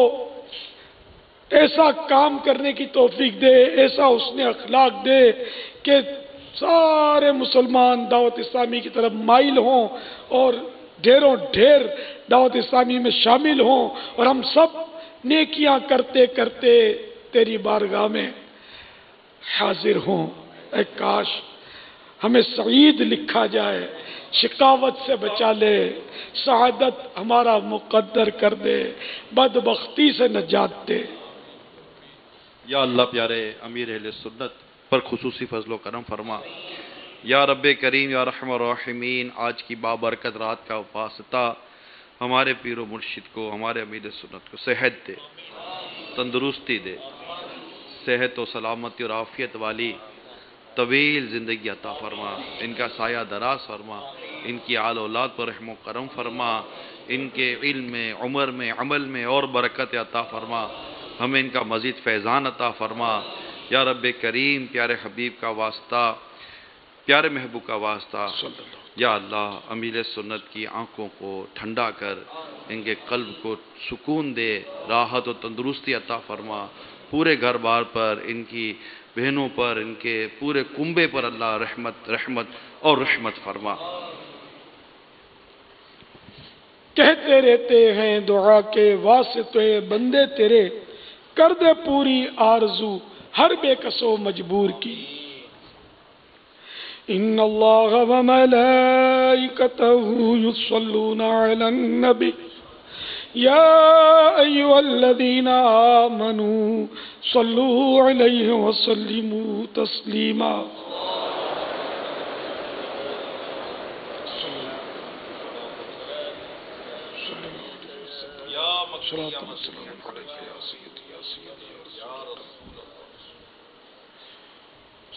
ایسا کام کرنے کی توفیق دے، ایسا حسن اخلاق دے کہ سارے مسلمان دعوت اسلامی کی طرف مائل ہوں اور ڈھیروں ڈھیر دعوت اسلامی میں شامل ہوں، اور ہم سب نیکیاں کرتے کرتے تیری بارگاہ میں حاضر ہوں۔ اے کاش ہمیں سعید لکھا جائے، شقاوت سے بچا لے، سعادت ہمارا مقدر کر دے، بدبختی سے نجات دے۔ یا اللہ پیارے امیر اہل سنت پر خصوصی فضل و کرم فرما۔ یا رب کریم یا رحم الراحمین آج کی بابرکت رات کا واسطہ ہمارے پیر و مرشد کو، ہمارے امیر سنت کو صحت دے، تندرستی دے، صحت و سلامتی اور عافیت والی طویل زندگی عطا فرما، ان کا سایہ دراز فرما، ان کی آل اولاد پر رحم و کرم فرما، ان کے علم میں، عمر میں، عمل میں اور برکت عطا فرما، ہمیں ان کا مزید فیضان عطا فرما۔ یا رب کریم، پیارے حبیب کا واسطہ، پیارے محبوب کا واسطہ، یا اللہ امیر سنت کی آنکھوں کو ٹھنڈا کر، ان کے قلب کو سکون دے، راحت و تندرستی عطا فرما، پورے گھر بار پر، ان کی بہنوں پر، ان کے پورے کنبے پر اللہ رحمت اور رحمت فرما۔ کہتے رہتے ہیں دعا کے واسطے بندے تیرے، کر دے پوری آرزو ہر بے کس و مجبور کی۔ ان اللہ و ملائکتہ یصلون علی النبی یا ایھا الذین آمنوا صلوا علیہ وسلموا تسلیما۔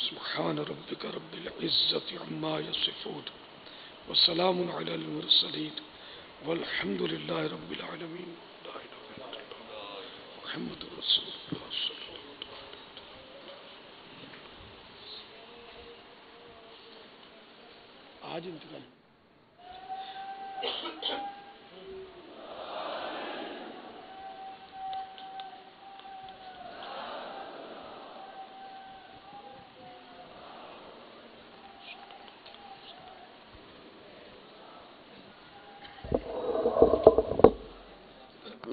سبحان ربک رب العزة عما یصفون وسلام علی المرسلین والحمد للہ رب العالمین۔ لا الہ الا اللہ محمد رسول اللہ صلی اللہ علیہ وسلم۔ آج انتقال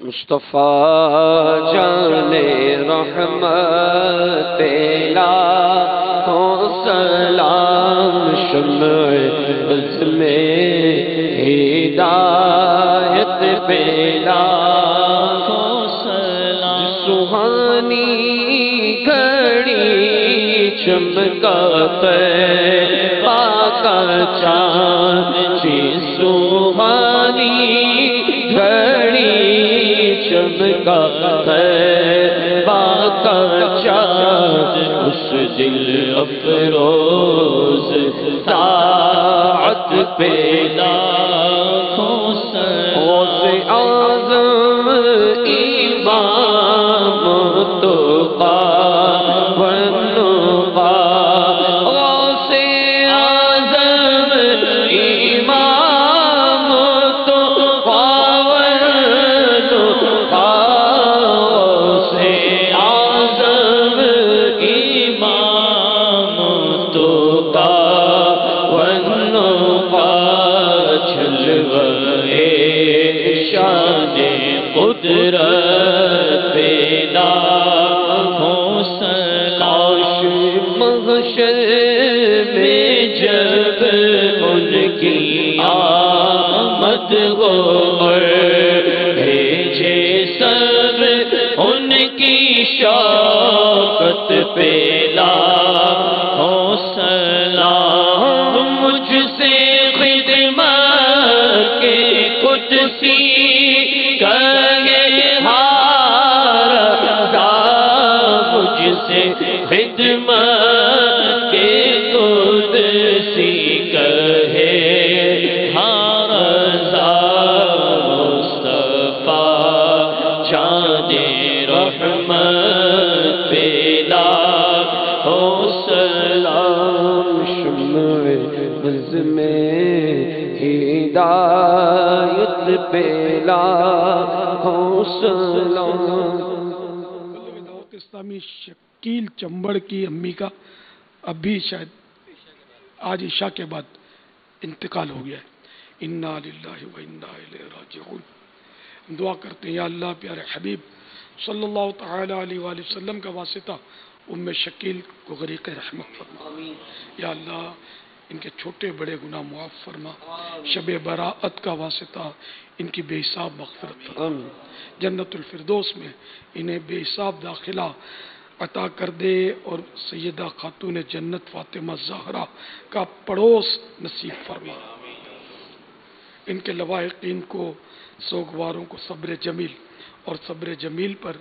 مصطفیٰ جان رحمت لاکھوں سلام، شمع عزم ہدایت پہ لاکھوں سلام، سہانی گھڑی چمکا طیبہ کا چاند، جی سہانی گھڑی چمکا طیبہ کا چاند، اس دل افروز طاعت پہ لاکھوں سلام، غوث اعظم امام تقی والنقی، غوث اعظم امام تقی قدرت پیدا ہو کاش محشر میں جب ان کی آمد ہو اور بھیجے سب ان کی شوقت پیدا ہو سلام، مجھ سے خدمت کے قدسی خدمت کے قدسی کہے ہاں رضا، مصطفیٰ چاند رحمت پہ لاکھوں سلام، شمع عزم ہدایت پہ لاکھوں سلام۔ اسلامی شکیل چمبڑ کی امی کا اب بھی شاید آج عشاء کے بعد انتقال ہو گیا ہے۔ انا للہ و انا الیہ راجعون۔ ہم دعا کرتے ہیں یا اللہ پیارے حبیب صلی اللہ تعالی علیہ وآلہ وسلم کا واسطہ ام شکیل کو غریق رحمت فرما۔ یا اللہ ان کے چھوٹے بڑے گناہ معاف فرما، شب براءت کا واسطہ ان کی بے حساب مغفرت فرما، جنت الفردوس میں انہیں بے حساب داخلہ عطا کر دے، اور سیدہ خاتون جنت فاطمہ زہرا کا پڑوس نصیب فرما۔ ان کے لواحقین کو، سوگواروں کو صبر جمیل اور صبر جمیل پر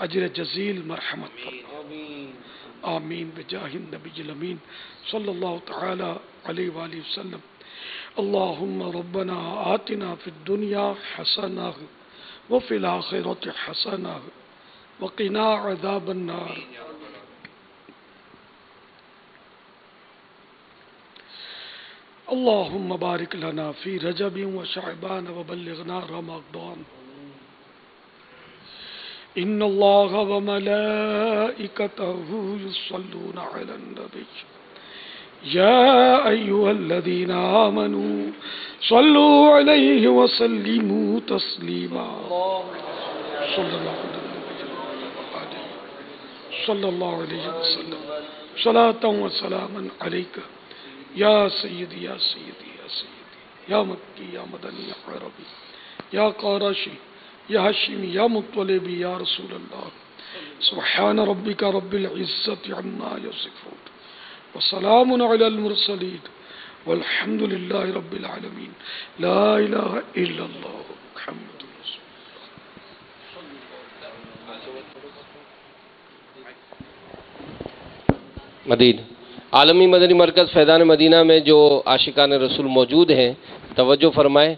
اجر جزیل مرحمت فرما۔ آمین بجاہ النبی الامین صلی اللہ تعالی علیہ وآلہ وسلم. اللہم ربنا آتنا فی الدنیا حسنہ وفی الآخرۃ حسنہ وقنا عذاب النار. اللہم بارک لنا فی رجب وشعبان وبلغنا رمضان. ان اللہ وملائکتہ یصلون علی النبی یا ایہا الذین آمنوا صلوا علیہ وسلموا تسلیما. صلی اللہ علیہ وسلم صلاۃ و سلاما علیک یا سیدی یا سیدی یا سیدی یا مکی یا مدنی یا عربی یا قرشی یا ہاشمی یا مطلبی یا رسول اللہ. سبحان ربک رب العزت عما یصفون وسلام علی المرسلین والحمد للہ رب العالمین. لا الہ الا اللہ محمد رسول مدین عالمی مدنی مرکز فیضان مدینہ میں جو عاشقان رسول موجود ہیں توجہ فرمائیں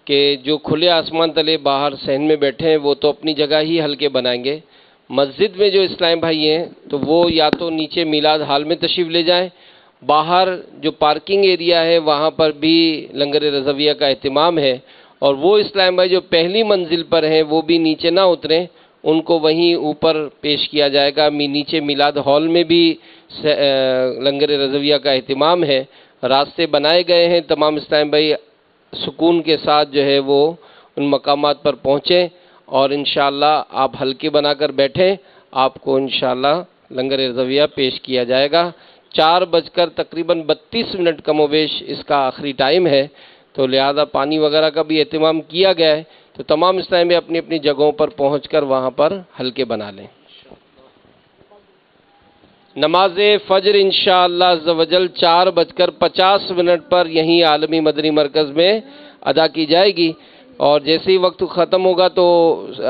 کہ جو کھلے آسمان تلے باہر صحن میں بیٹھے ہیں وہ تو اپنی جگہ ہی حلقے بنائیں گے. مسجد میں جو اسلام بھائی ہیں تو وہ یا تو نیچے میلاد ہال میں تشریف لے جائیں، باہر جو پارکنگ ایریا ہے وہاں پر بھی لنگر رضویہ کا اہتمام ہے، اور وہ اسلام بھائی جو پہلی منزل پر ہیں وہ بھی نیچے نہ اتریں، ان کو وہیں اوپر پیش کیا جائے گا. نیچے میلاد ہال میں بھی لنگر رضویہ کا اہتمام ہے، راستے بنائے گئے ہیں. تمام اسلام بھائی سکون کے ساتھ جو ہے وہ ان مقامات پر پہنچیں اور انشاءاللہ آپ حلقے بنا کر بیٹھیں، آپ کو انشاءاللہ لنگر رضویہ پیش کیا جائے گا. 4 تقریباً 32 کم و بیش اس کا آخری ٹائم ہے، تو لہذا پانی وغیرہ کا بھی اہتمام کیا گیا ہے، تو تمام اسلامی اپنی اپنی جگہوں پر پہنچ کر وہاں پر حلقے بنا لیں. نماز فجر انشاءاللہ عز و جل 4:50 پر یہیں عالمی مدنی مرکز میں ادا کی جائے گی، اور جیسے ہی وقت ختم ہوگا تو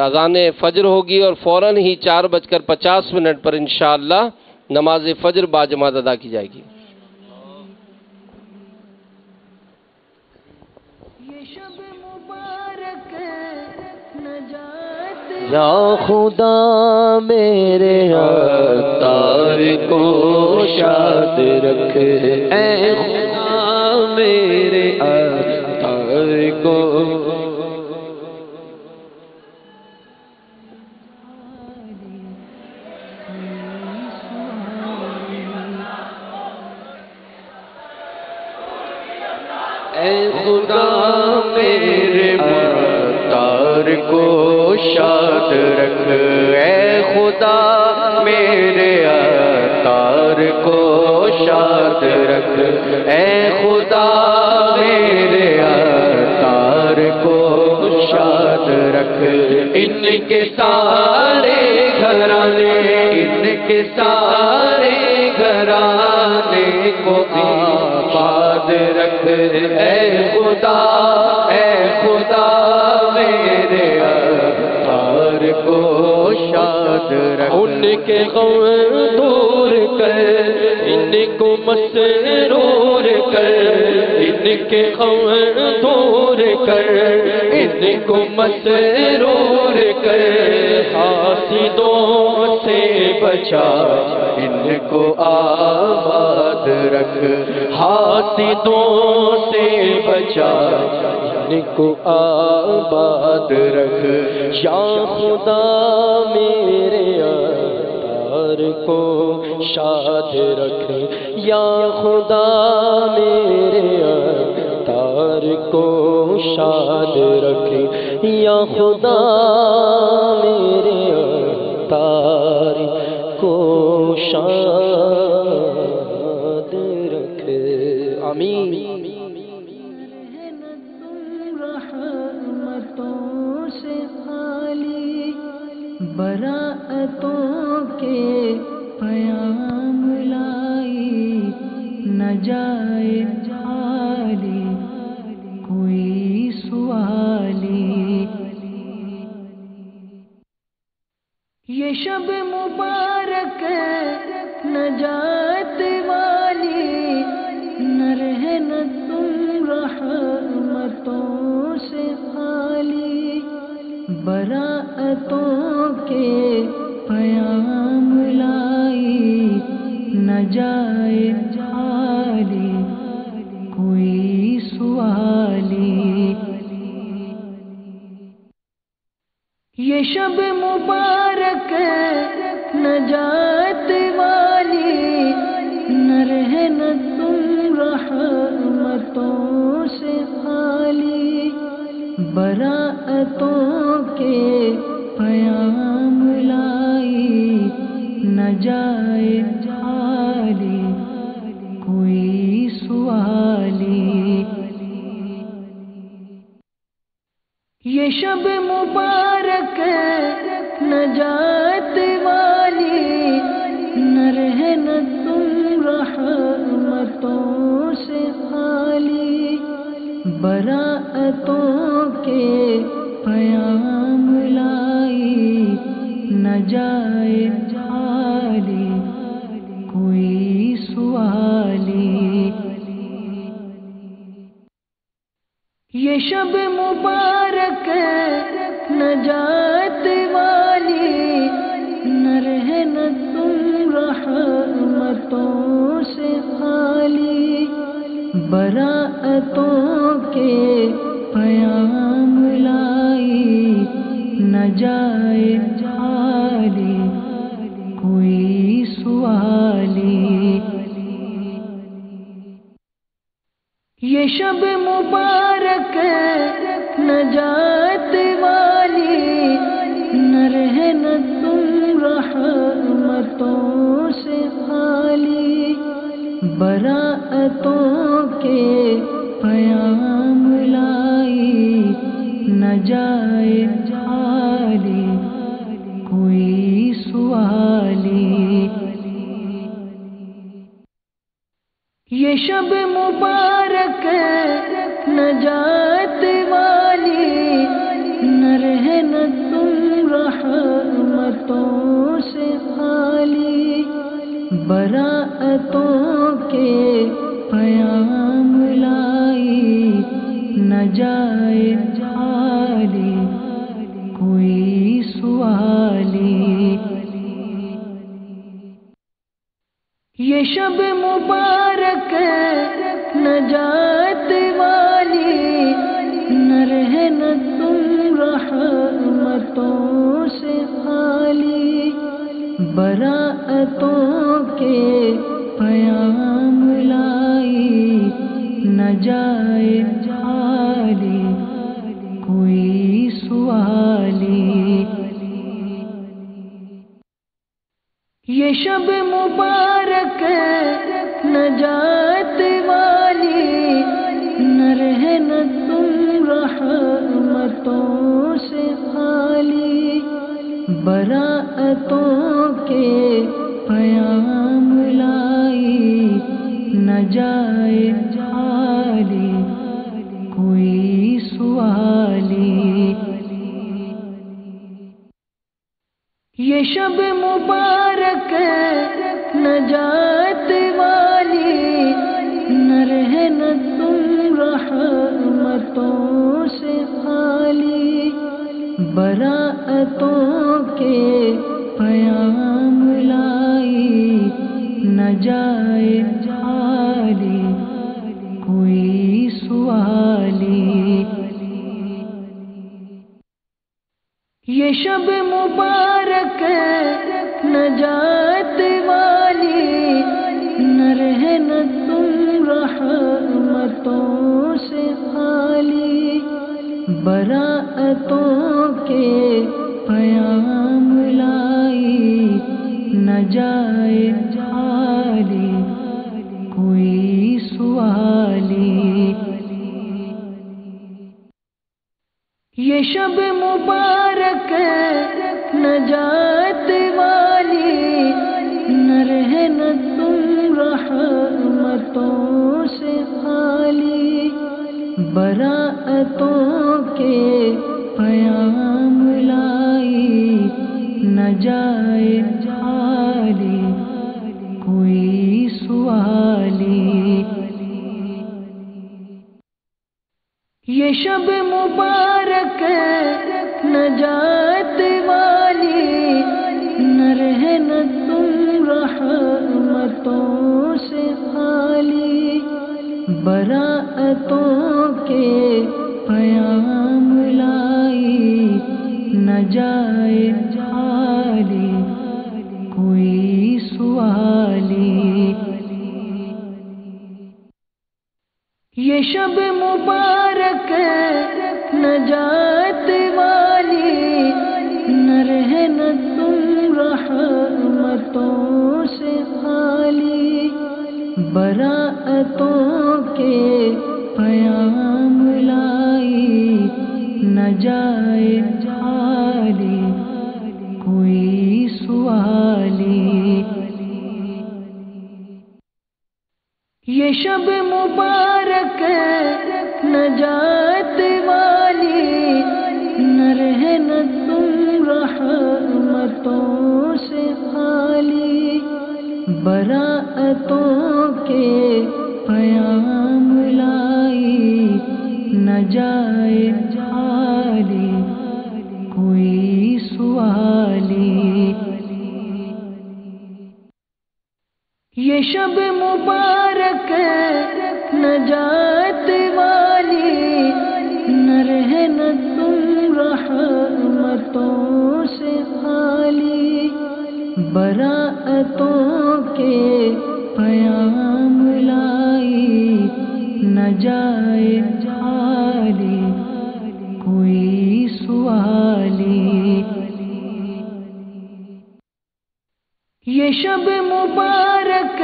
اذان فجر ہوگی اور فوراً ہی 4:50 پر انشاءاللہ نماز فجر باجماعت ادا کی جائے گی. یا خدا میرے عطار کو شاد رکھ، اے خدا میرے عطار کو. اے خدا میرے عطار کو شاد رکھ، اے خدا میرے عطار کو شاد رکھ، اے خدا میرے عطار کو شاد رکھ. ان کے سارے گھرانے، ان کے سارے گھرانے کو آباد رکھ، اے خدا، اے خدا میرے عطار کو شاد رکھ. ان کے غم دور کر، ان کو مسرور کر، ان کے غم دور کر، ان کو مسرور کر. حاسدوں سے بچا، ان کو آباد رکھ، حاسدوں سے بچا، ان کو آباد رکھ. یا خدا میرے عطار کو شاد رکھ، یا خدا میرے عطار کو شاد رکھ، یا خدا میرے عطار کو شاد رکھ. آمین. براعتوں کے پیام لائی، نہ جائے خالی کوئی سوالی. یہ شب مبارک نہ نجات والی، نہ رہنا تم رحمتوں سے خالی، براعتوں کے پیام لائی، نہ جائے جالی کوئی سوالی۔ یہ شب مبارک نجات والی، نہ رہنا تم رحمتوں سے خالی، براعتوں کے پیام لائی، نہ جائے جالی کوئی سوالی۔ یہ شب مبارک نجات والی، نہ رہنا تم رحمتوں سے خالی، براعتوں کے پیام لائی، نہ جائے جالی کوئی سوالی۔ یہ شب مبارک نجات والی، نہ رہنا تم رحمتوں سے خالی، براعتوں کے پیام لائی، نہ جائے جالی کوئی سوالی۔ یہ شب مبارک نجات والی، نہ رہنا تم رحمتوں سے خالی، براعتوں کے پیام لائی، نہ جائے جالی کوئی سوالی۔ یہ شب مبارک نجات والی، نہ رہنا تم رحمتوں سے خالی، براعتوں کے پیام لائی، نہ جائے جالی کوئی سوالی۔ یہ شب مبارک نجات والی، نہ رہنا تم رحمتوں سے خالی، براعتوں کے پیام لائی، نہ جائے جالی کوئی سوالی۔ یہ شب مبارک نجات والی، نہ رہنا تم رحمتوں سے خالی، براعتوں کے پیام لائی، نہ جائے جالی کوئی سوالی۔ یہ شب مبارک نجات والی، نہ رہنا تم رحمتوں سے خالی، براعتوں کے پیام لائی، نہ جائے جالی کوئی سوالی۔ یہ شب مبارک نجات والی، نہ رہنا تم رحمتوں سے خالی، براعتوں کے پیام لائی، نہ جائے جالی کوئی سوالی۔ یہ شب مبارک نجات والی، نہ رہنا تم رحمتوں سے خالی، براعتوں کے پیام لائی، نہ جائے جالی کوئی سوالی یہ شب مبارک نجات والی نہ رہنا تم رحمتوں سے خالی براعتوں کے پیام لائی نہ جائے جھالی کوئی سوالی یہ شب مبارک نجات والی نہ رہنا تم رحمتوں سے خالی براعتوں کے پیام لائی نہ جائے جھالی کوئی سوالی یہ شب مبارک نجات والی نہ رہنا تم رحمتوں سے خالی براعتوں کے پیام لائی نہ جائے جھالی کوئی سوالی یہ شب مبارک نجات والی نہ رہنا تم رحمتوں سے خالی براعتوں کے پیام لائی نہ جائے جھالی کوئی سوالی یہ شب مبارک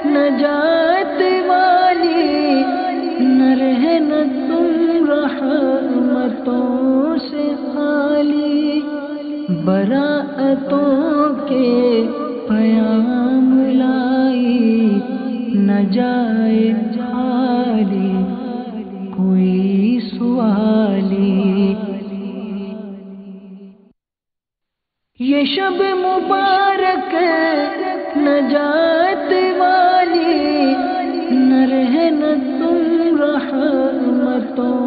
نجات والی نہ رہنا تم رحمتوں سے خالی براعتوں کے پیام لائی نہ جائے جھالی کوئی سوالی یہ شب مبارک نجات والی نہ رہنا تم رحمتوں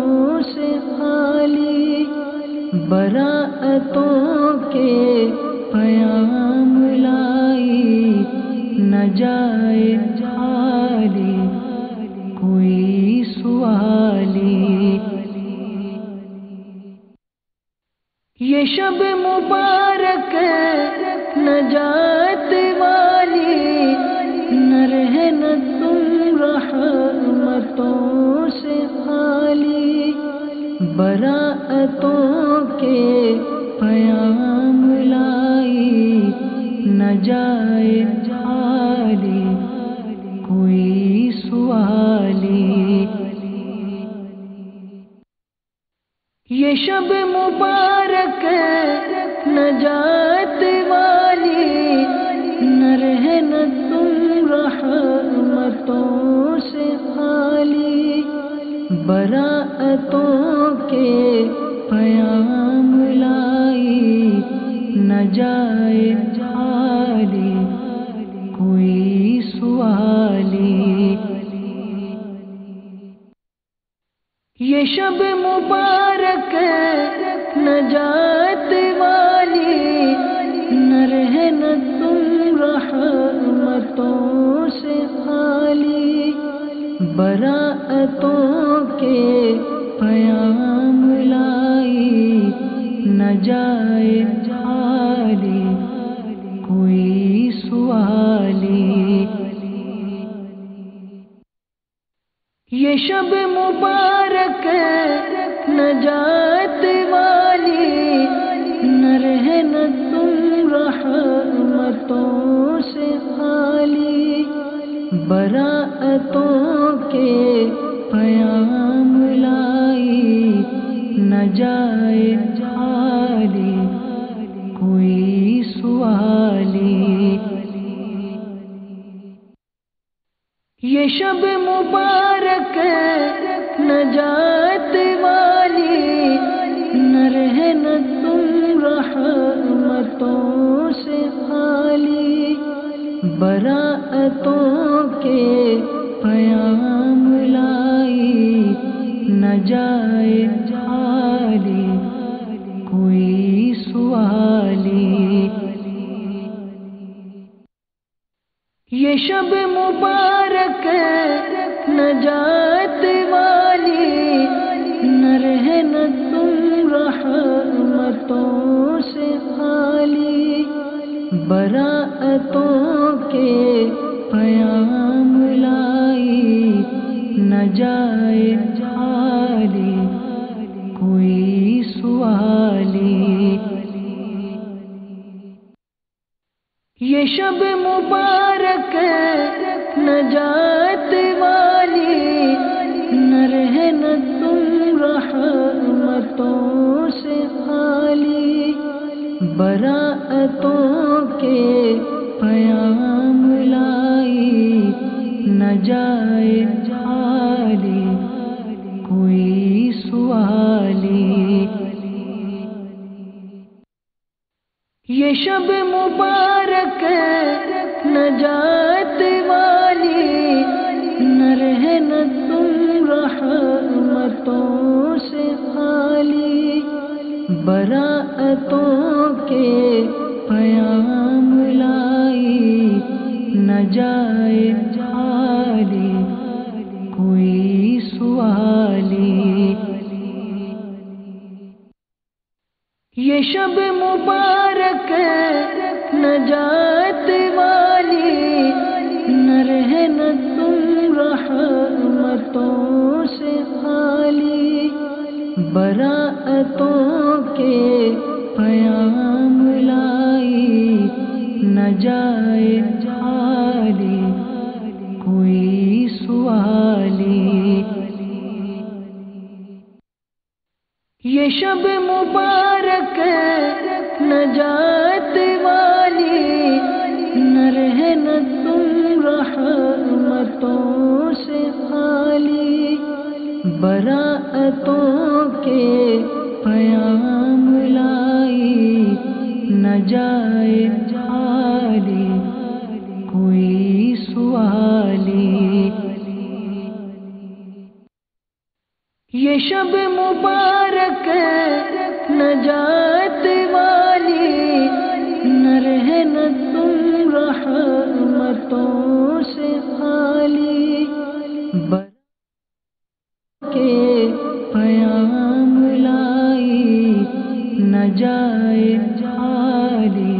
سے خالی براعتوں کے پیام لائی نہ جائے جھالی کوئی سوالی یہ شب مبارک نجات والی نہ رہنا تم رحمتوں سے خالی براعتوں کے پیام لائی نہ جائے جھالی کوئی سوالی یہ شب مبارک نجات والی نہ رہنا تم رحمتوں سے خالی براعتوں کے پیام لائی نہ جائے جھالی کوئی سوالی یہ شب مبارک نجات والی نہ رہنا تم رحمتوں سے خالی براعتوں کے پیام لائی نہ جائے جھالی کوئی سوالی یہ شب مبارک نجات والی نہ رہنا تم رحمتوں سے خالی براعتوں کے پیام لائی نہ جائے جھالی کوئی سوالی یہ شب مبارک نجات والی نہ رہنا تم رحمتوں سے خالی براعتوں کے پیام لائی نہ جائے خالی کوئی سوالی. یہ شب مبارک نجات والی نہ رہنا تم رحمتوں سے خالی. براعتوں کے پیام لائی نہ جائے خالی کوئی سوالی. یہ شب مبارک نجات والی نہ رہنا تم رحمتوں سے خالی. براعتوں کے پیام لائی نہ جائے خالی کوئی سوالی. یہ شب مبارک نجات والی نہ رہنا تم رحمتوں سے خالی. براعتوں کے پیام لائی نہ جائے خالی کوئی سوالی. یہ شب مبارک نجات والی نہ رہنا تم رحمتوں سے خالی. براعتوں کے پیام لائی نہ جائے خالی کوئی سوالی. یہ شب مبارک نجات والی نہ رہنا تم رحمتوں سے خالی. براعتوں کے پیام لائی نہ جائے خالی کوئی سوالی. یہ شب مبارک نجات والی نہ رہنا تم رحمتوں سے خالی. کے پیام لائی نہ جائے خالی